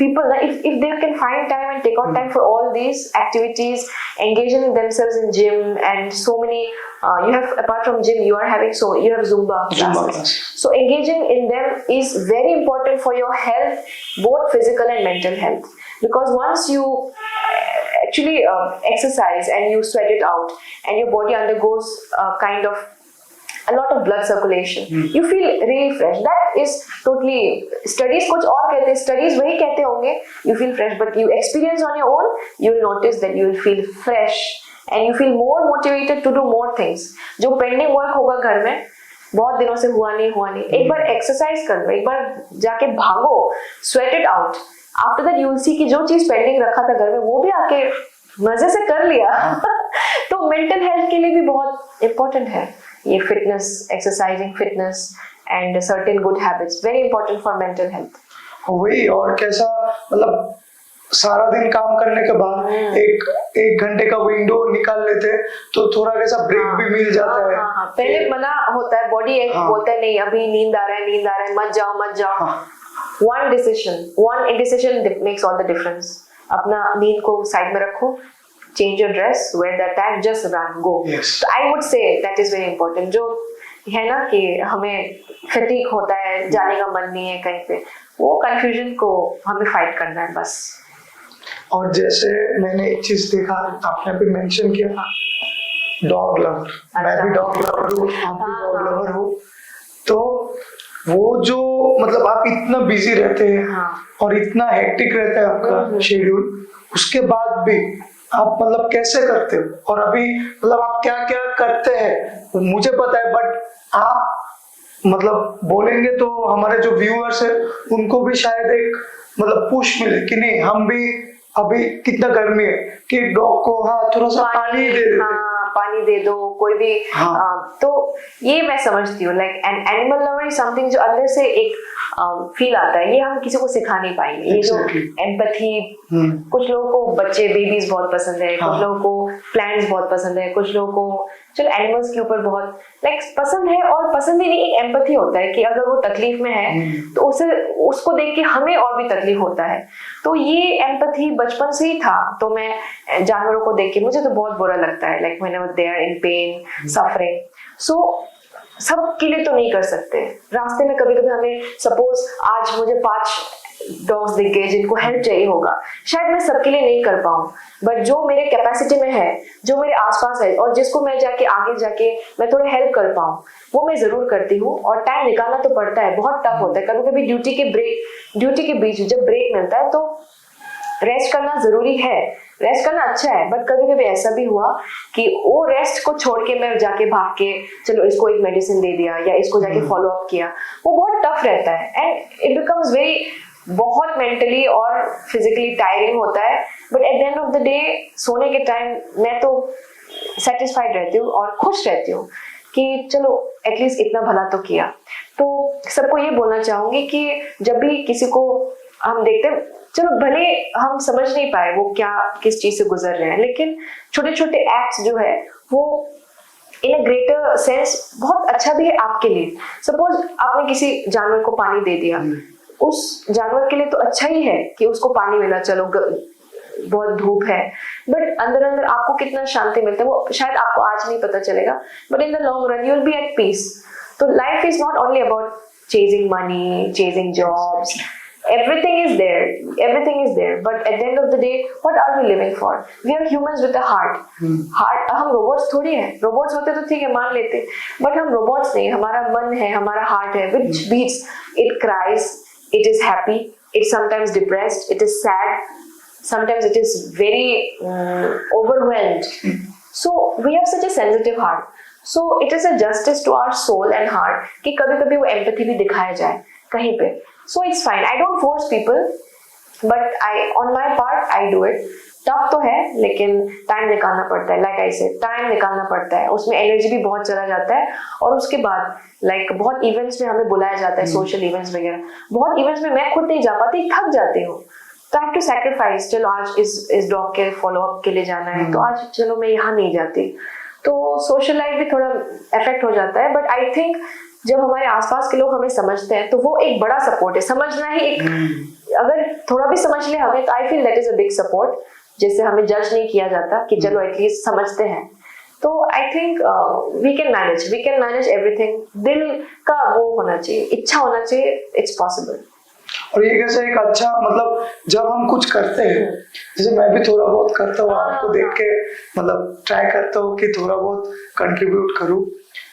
people, if they can find time and take out time for all these activities, engaging themselves in gym and so many, you have, apart from gym, you have Zumba classes. So engaging in them is very important for your health, both physical and mental health. Because once you actually exercise and you sweat it out and your body undergoes kind of a lot of blood circulation, you feel really fresh. That is totally, studies कुछ और कहते हैं, studies वही कहते होंगे, you feel fresh, but you experience on your own, you will notice that you will feel fresh and you feel more motivated to do more things. जो pending work होगा घर में, बहुत दिनों से हुआ नहीं, एक बार एक्सरसाइज कर लो, एक बार जाके भागो, sweat it out. After that you will see कि जो चीज पेंडिंग रखा था घर में वो भी आके मजे से कर लिया। तो मेंटल हेल्थ के लिए भी बहुत इंपॉर्टेंट है ये fitness, exercising, fitness and certain good habits, very important for mental health. वही, और कैसा मतलब सारा दिन काम करने के बाद एक घंटे का विंडो निकाल लेते तो थोड़ा कैसा ब्रेक भी मिल जाता है। पहले मना होता है, बॉडी एक बोलता है नहीं अभी नींद आ रहा है, मत जाओ। One indecision makes all the difference. अपना नींद को साइड में रखो, change your dress, wear that tag, just run, go. Yes. So I would say that is very important. जो है ना कि हमें fatigue होता है, जाने का मन नहीं है कहीं पे, वो confusion को हमें fight करना है बस। और जैसे मैंने एक चीज देखा, आपने भी मेंशन किया, डॉग लवर, मैं भी डॉग लवर हूँ, आप भी डॉग लवर हो, तो वो जो मतलब आप इतना बिजी रहते हैं और इतना हेक्टिक रहता है आपका शेड्यूल, उसके बाद भी आप मतलब कैसे करते हो? और अभी मतलब आप क्या क्या करते हैं मुझे पता है, बट आप मतलब बोलेंगे तो हमारे जो व्यूअर्स है उनको भी शायद एक मतलब पुश मिले कि नहीं हम भी अभी कितना गर्मी है कि डॉग को हाँ थोड़ा सा पानी दे देते, हाँ पानी दे दो कोई भी। हाँ। तो ये मैं समझती हूँ, like an animal lover is something जो अंदर से एक फील आता है, ये हम किसी को सिखा नहीं पाएंगे। ये जो एम्पैथी, कुछ लोगों को बच्चे बेबीज बहुत पसंद है, कुछ लोगों को प्लांट्स बहुत पसंद है, कुछ लोगों को चलो एनिमल्स के ऊपर बहुत लाइक पसंद है, और पसंद ही नहीं, एक एम्पैथी होता है कि अगर वो तकलीफ में है तो उसको देख के हमें और भी तकलीफ होता है। तो ये एम्पैथी बचपन से ही था। तो मैं जानवरों को देख के मुझे तो बहुत बुरा लगता है, like whenever they are in pain suffering. So सब के लिए तो नहीं कर सकते। रास्ते में कभी कभी हमें सपोज आज मुझे 5 डॉग्स दिख गए जिनको हेल्प चाहिए होगा, शायद मैं सबके लिए नहीं कर पाऊँ, बट जो मेरे कैपेसिटी में है, जो मेरे आसपास है, और जिसको मैं जाके आगे जाके मैं थोड़ा हेल्प कर पाऊँ, वो मैं जरूर करती हूँ। और टाइम निकालना तो पड़ता है, बहुत टफ होता है। कभी कभी ड्यूटी के बीच जब ब्रेक मिलता है तो रेस्ट करना जरूरी है, रेस्ट करना अच्छा है, बट कभी कभी ऐसा भी हुआ कि वो रेस्ट को छोड़ के मैं जाके भाग के चलो इसको एक मेडिसिन दे दिया या इसको जाके फॉलो अप किया, वो बहुत टफ रहता है एंड इट बिकम्स वेरी बहुत मेंटली और फिजिकली टायरिंग होता है। But at the end of the day सोने के टाइम मैं तो सेटिस्फाइड रहती हूँ और खुश रहती हूँ कि चलो एटलीस्ट इतना भला तो किया। तो सबको ये बोलना चाहूंगी कि जब भी किसी को हम देखते हैं, चलो भले हम समझ नहीं पाए वो क्या किस चीज से गुजर रहे हैं, लेकिन छोटे छोटे एक्ट्स जो है वो इन अ ग्रेटर सेंस बहुत अच्छा भी है आपके लिए। सपोज आपने किसी जानवर को पानी दे दिया, उस जानवर के लिए तो अच्छा ही है कि उसको पानी मिला, चलो बहुत धूप है, बट अंदर अंदर आपको कितना शांति मिलता है वो शायद आपको आज नहीं पता चलेगा, but in the long run you will be at peace. तो life is not only about chasing money, chasing jobs, everything is there, but at the end of the day what are we living for? We are humans with a heart. हम robots थोड़ी हैं। robots होते तो ठीक है मान लेते, but हम robots नहीं, हमारा मन है, हमारा heart है, which beats, it cries, it is happy, it's sometimes depressed, it is sad, sometimes it is very overwhelmed. So we have such a sensitive heart, so it is a justice to our soul and heart कि कभी कभी वो empathy भी दिखाया जाए कहीं पे। So it's fine. I don't force people, but on my part, I do it. Tough तो है लेकिन टाइम निकालना पड़ता है। लाइक आई सेड, टाइम निकालना पड़ता है, उसमें एनर्जी भी बहुत चला जाता है। और उसके बाद लाइक बहुत इवेंट्स में हमें बुलाया जाता है, सोशल इवेंट्स वगैरह, बहुत इवेंट्स में मैं खुद नहीं जा पाती, थक जाती हूँ, तो आई हैव टू सैक्रिफाइस। चलो आज इस डॉग के फॉलो अप के लिए जाना है, तो आज चलो मैं यहाँ नहीं जाती, तो सोशल लाइफ भी थोड़ा इफेक्ट हो जाता है। बट आई थिंक जब हमारे आसपास के लोग हमें समझते हैं तो वो एक बड़ा सपोर्ट है। समझना ही एक, अगर थोड़ा भी समझ ले हमें, तो I feel that is a big support, जिससे हमें जज नहीं किया जाता कि चलो एटलीस्ट समझते हैं। तो I think we can manage everything. दिल का वो होना चाहिए, इच्छा होना चाहिए, इट्स पॉसिबल। और ये कैसे एक अच्छा मतलब जब हम कुछ करते हैं, जैसे मैं भी थोड़ा बहुत करता हूँ, आपको देख के मतलब ट्राई करता हूँ कि थोड़ा बहुत कंट्रीब्यूट करूँ,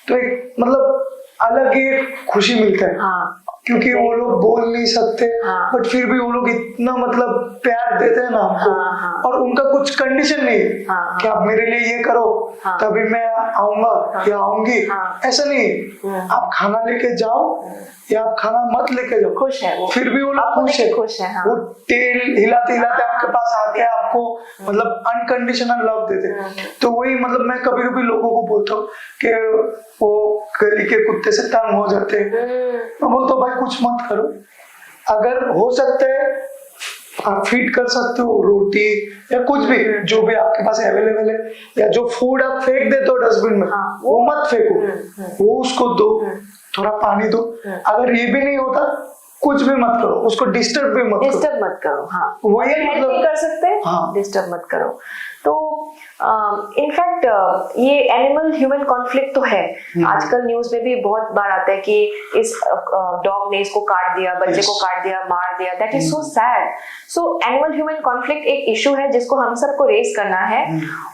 तो एक मतलब अलग ही खुशी मिलता है। क्योंकि वो लोग बोल नहीं सकते, बट फिर भी वो लोग इतना मतलब प्यार देते हैं ना हमको, और उनका कुछ कंडीशन नहीं कि आप मेरे लिए ये करो तभी मैं आऊंगा या आऊंगी, ऐसा नहीं। आप खाना लेके जाओ या आप खाना मत लेके जाओ, खुश है वो, फिर भी वो लोग खुश है। वो टेल हिलाते हिलाते आपके पास आके आपको मतलब अनकंडीशनल लव देते। तो वही मतलब मैं कभी कभी लोगों को बोलता हूँ कि वो गली के कुत्ते से तंग हो जाते हैं, मैं बोलता हूँ भाई कुछ मत करो, अगर हो सकता है आप फीड कर सकते हो रोटी या कुछ भी, जो भी आपके पास अवेलेबल है, या जो फूड आप फेंक देते हो डस्टबिन में, वो मत फेंको, वो उसको दो, थोड़ा पानी दो। अगर ये भी नहीं होता कुछ भी मत करो, उसको डिस्टर्ब मत करो। हाँ, वही हेल्प नहीं कर सकते, डिस्टर्ब मत करो। तो इनफैक्ट ये एनिमल ह्यूमन कॉन्फ्लिक्ट तो है, आजकल न्यूज में भी बहुत बार आता है कि इस डॉग ने इसको काट दिया, बच्चे को काट दिया, मार दिया, that is so sad. So animal human conflict एक इशू है जिसको हम सबको रेज करना है,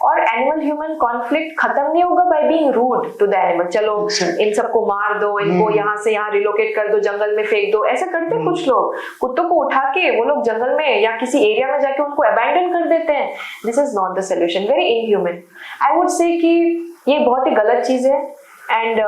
और एनिमल ह्यूमन कॉन्फ्लिक्ट खत्म नहीं होगा by being rude to the animal. चलो इन सबको मार दो, इनको यहाँ से यहाँ रिलोकेट कर दो, जंगल में फेंक दो, ऐसा करते हैं कुछ लोग। कुत्तों को उठा के वो लोग जंगल में या किसी एरिया में जाके उनको अबैंडन कर देते हैं। This is not the solution, very inhuman. I would से कि ये बहुत ही गलत चीज है, and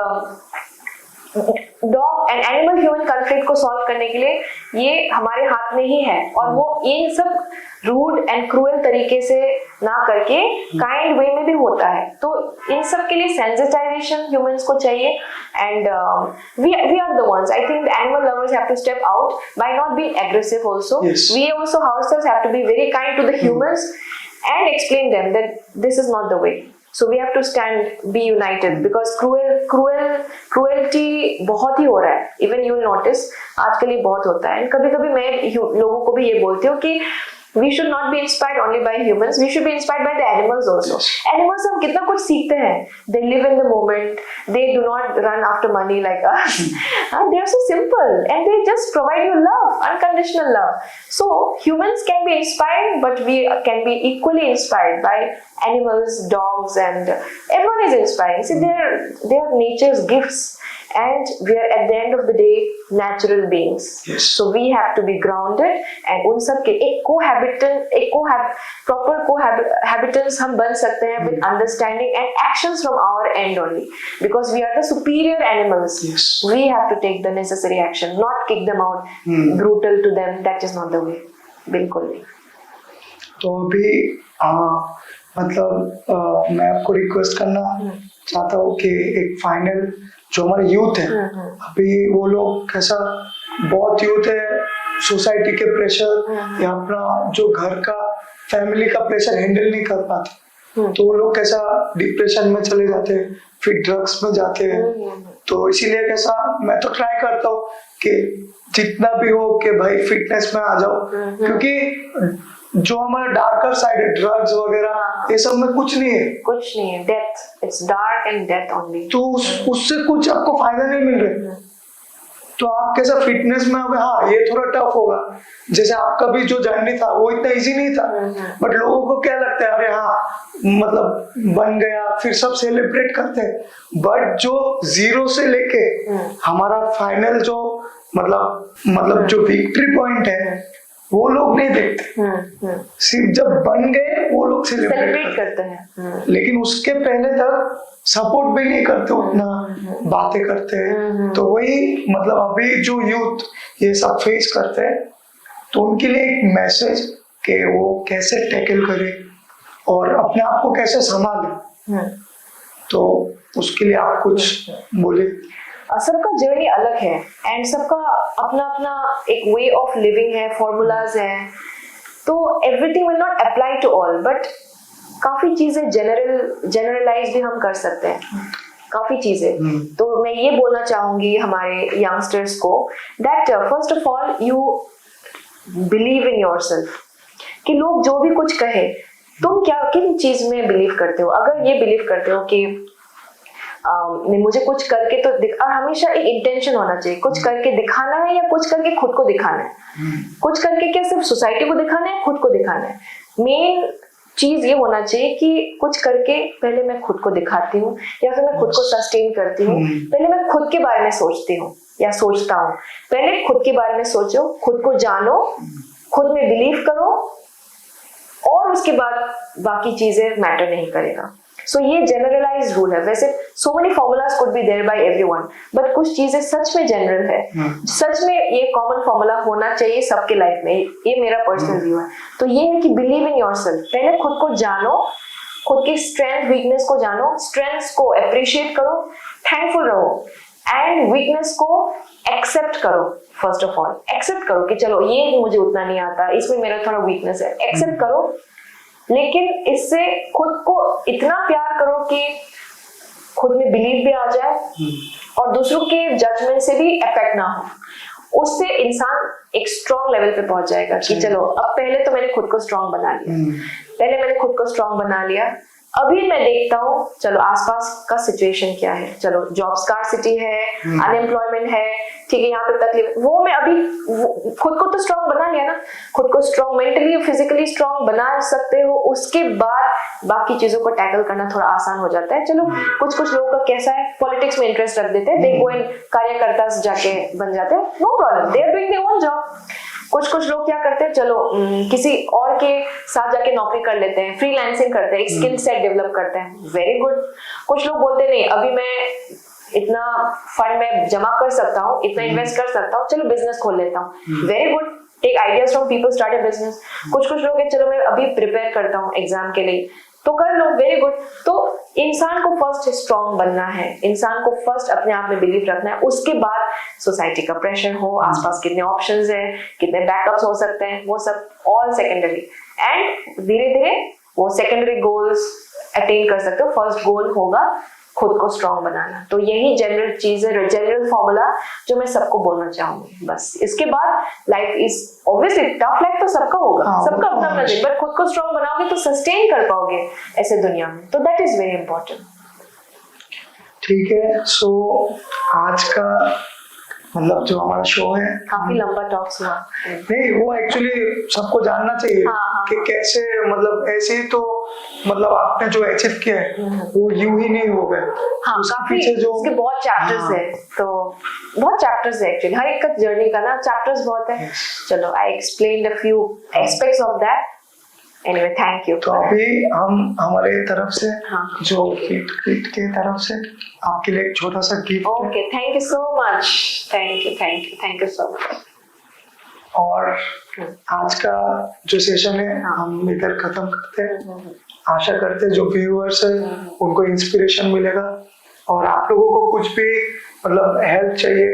dog and animal human conflict को सॉल्व करने के लिए ये हमारे हाथ में ही है, और वो इन सब रूड एंड क्रूएल तरीके से ना करके काइंड वे में भी होता है। तो इन सब के लिए सेंसिटाइजेशन ह्यूमंस को चाहिए, and we are the ones, I think the animal lovers have to step out by not being aggressive also. Yes. We also ourselves have to be very kind to the humans and explain them that this is not the way. So we have to stand, be united, because cruelty बहुत ही हो रहा है. Even you will notice आजकल ये बहुत होता है. कभी कभी मैं लोगों को भी ये बोलती हूँ कि we should not be inspired only by humans, we should be inspired by the animals also. Animals हम कितना कुछ सीखते हैं. They live in the moment, they do not run after money like us. They are so simple and they just provide you love, unconditional love. So humans can be inspired, but we can be equally inspired by animals, dogs, and everyone is inspiring. See, they are nature's gifts, and we are at the end of the day natural beings. Yes. So we have to be grounded, and उन सब के एक proper cohabitants हम बन सकते हैं with understanding and actions from our end only, because we are the superior animals. Yes. We have to take the necessary action, not kick them out, brutal to them. That is not the way. बिल्कुल नहीं. तो अभी मतलब मैं आपको रिक्वेस्ट करना चाहता हूँ कि एक फाइनल जो हमारे यूथ है, अभी वो लोग कैसा, बहुत यूथ है सोसाइटी के प्रेशर या अपना जो घर का फैमिली का प्रेशर हैंडल नहीं कर पाते, तो वो लोग कैसा डिप्रेशन में चले जाते हैं, फिर ड्रग्स में जाते हैं. तो इसीलिए कैसा मैं तो ट्राई करता हूँ कि जितना भी हो कि भाई फिटनेस में आ जाओ, क्योंकि जो हमारा डार्कर साइड है ड्रग्स वगैरह ये सब में कुछ नहीं है, death, it's dark and death only. तो उससे कुछ आपको फायदा नहीं मिल रहा. तो आप कैसा फिटनेस में हो, हाँ ये थोड़ा टफ होगा, जैसे आपका भी जो जर्नी था वो इतना इजी नहीं था, बट लोगों को क्या लगता है अरे हाँ मतलब बन गया, फिर सब सेलिब्रेट करते हैं, बट जो जीरो से लेके हमारा फाइनल जो मतलब जो विक्ट्री पॉइंट है वो लोग नहीं देखते. सिर्फ जब बन गए वो लोग सेलिब्रेट करते हैं, लेकिन उसके पहले तक सपोर्ट भी नहीं करते, उतना बातें करते हैं. तो वही मतलब अभी जो यूथ ये सब फेस करते हैं, तो उनके लिए एक मैसेज कि वो कैसे टैकल करे और अपने आप को कैसे संभाले, तो उसके लिए आप कुछ बोले. सबका जर्नी अलग है एंड सबका अपना अपना एक वे ऑफ लिविंग है, फॉर्मूलाज हैं, तो everything will not apply to all, but काफी चीजें जनरलाइज भी हम कर सकते हैं, काफी चीजें. तो मैं ये बोलना चाहूंगी हमारे यंगस्टर्स को that first of all you believe in yourself, कि लोग जो भी कुछ कहे, तुम क्या किन चीज में बिलीव करते हो. अगर ये बिलीव करते हो कि नहीं मुझे कुछ करके तो और हमेशा एक इंटेंशन होना चाहिए, कुछ करके दिखाना है या कुछ करके खुद को दिखाना है. कुछ करके क्या सिर्फ सोसाइटी को दिखाना है, खुद को दिखाना है. मेन चीज ये होना चाहिए कि कुछ करके पहले मैं खुद को दिखाती हूँ या फिर मैं खुद को सस्टेन करती हूँ. पहले मैं खुद के बारे में सोचती हूँ या सोचता हूँ. पहले खुद के बारे में सोचो, खुद को जानो, खुद में बिलीव करो, और उसके बाद बाकी चीजें मैटर नहीं करेगा. सो ये जनरलाइज रूल है. वैसे so many formulas could be there by everyone, but कुछ चीजें सच में जनरल है. सच में ये कॉमन फॉर्मूला होना चाहिए सबके लाइफ में. ये मेरा पर्सनल व्यू है. तो ये है कि बिलीव इन योरसेल्फ. पहले खुद को जानो, खुद की स्ट्रेंथ वीकनेस को जानो, स्ट्रेंथ्स को अप्रिशिएट करो, थैंकफुल रहो, एंड वीकनेस को एक्सेप्ट करो. फर्स्ट ऑफ ऑल एक्सेप्ट करो कि चलो ये मुझे उतना नहीं आता, इसमें मेरा थोड़ा वीकनेस है, एक्सेप्ट करो. लेकिन इससे खुद को इतना प्यार करो कि खुद में बिलीव भी आ जाए और दूसरों के जजमेंट से भी इफेक्ट ना हो. उससे इंसान एक स्ट्रॉन्ग लेवल पे पहुंच जाएगा कि चलो अब पहले तो मैंने खुद को स्ट्रॉन्ग बना लिया, अभी मैं देखता हूँ चलो आसपास का सिचुएशन क्या है. चलो जॉब स्कार्सिटी है, अनएम्प्लॉयमेंट है, ठीक है, यहाँ पे तकलीफ, वो मैं अभी खुद को तो स्ट्रॉन्ग बना लिया ना. खुद को स्ट्रॉन्ग मेंटली फिजिकली स्ट्रॉन्ग बना सकते हो, उसके बाद बाकी चीजों को टैकल करना थोड़ा आसान हो जाता है. चलो कुछ लोगों का कैसा है, पॉलिटिक्स में इंटरेस्ट रख देते हैं, दे गो इन कार्यकर्ता जाके बन जाते हैं, no problem, they are doing their own job. कुछ लोग क्या करते हैं, चलो किसी और के साथ जाके नौकरी कर लेते हैं, फ्रीलांसिंग करते हैं, एक स्किल सेट डेवलप करते हैं, वेरी गुड. कुछ लोग बोलते नहीं, अभी मैं इतना फंड मैं जमा कर सकता हूँ, इतना इन्वेस्ट कर सकता हूँ, चलो बिजनेस खोल लेता हूँ। Very good, take ideas from people, start a business. कुछ लोग हैं, चलो मैं अभी प्रिपेयर करता हूँ एग्जाम के लिए, तो कर लो, वेरी गुड। तो इंसान को फर्स्ट स्ट्रॉन्ग बनना है, इंसान को फर्स्ट अपने आप में बिलीव रखना है, उसके बाद सोसाइटी का प्रेशर हो, आसपास कितने ऑप्शंस हैं, कितने बैकअप्स हो सकते हैं, वो सब ऑल सेकेंडरी। एंड धीरे धीरे वो सेकेंडरी गोल्स अटेन कर सकते हो। फर्स्ट गोल होगा खुद को स्ट्रॉन्ग बनाना। तो यही जनरल चीज है, जनरल फॉर्मूला जो मैं सबको बोलना चाहूंगी। बस इसके बाद life is obviously tough, life तो सबका होगा, सबका अपना अपना दिन, बट खुद को स्ट्रॉन्ग बनाओगे तो सस्टेन कर पाओगे ऐसे दुनिया में। तो दैट इज वेरी इंपॉर्टेंट। ठीक है, सो आज का मतलब जो हमारा शो है, काफी लंबा टॉक्स हुआ। नहीं वो एक्चुअली सबको जानना चाहिए कि कैसे, मतलब ऐसे ही तो मतलब आपने जो अचीव किया है वो यूं ही नहीं हो गए। काफी इसके बहुत चैप्टर्स है, तो बहुत चैप्टर्स है एक्चुअली, हर एक का जर्नी का ना चैप्टर्स बहुत है। चलो I explained a few aspects of that. Anyway thank you. तो अभी हम हमारे तरफ से जो कीट के तरफ से आपके लिए एक छोटा सा gift. Okay, thank you so much, thank you so much. और आज का जो सेशन है हम इधर खत्म करते हैं। आशा करते हैं जो व्यूअर्स है उनको इंस्पिरेशन मिलेगा, और आप लोगों को कुछ भी मतलब हेल्प चाहिए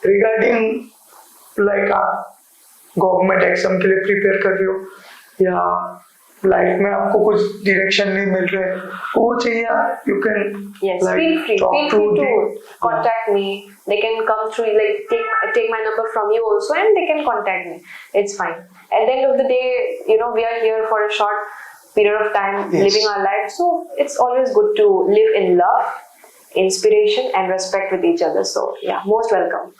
रिगार्डिंग लाइक आप गवर्नमेंट एग्जाम के लिए प्रिपेयर कर रहे हो, या लाइफ में आपको कुछ डायरेक्शन नहीं मिल रहा है, वो चाहिए, you can feel free to contact me. They can come through, like take my number from you also, and they can contact me. It's fine. At the end of the day, you know, we are here for a short period of time, living our life, so it's always good to live in love, inspiration and respect with each other. So yeah, most welcome.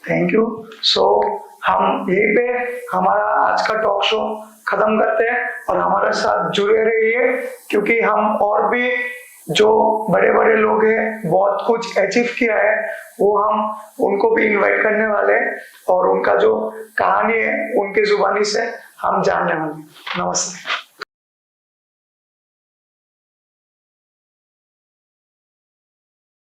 Thank you. So हम यहीं पे हमारा आज का टॉक शो खत्म करते हैं, और हमारे साथ जुड़े रहिए, क्योंकि हम और भी जो बड़े बड़े लोग हैं बहुत कुछ अचीव किया है, वो हम उनको भी इनवाइट करने वाले हैं, और उनका जो कहानी है उनके जुबानी से हम जानने वाले हैं। नमस्ते।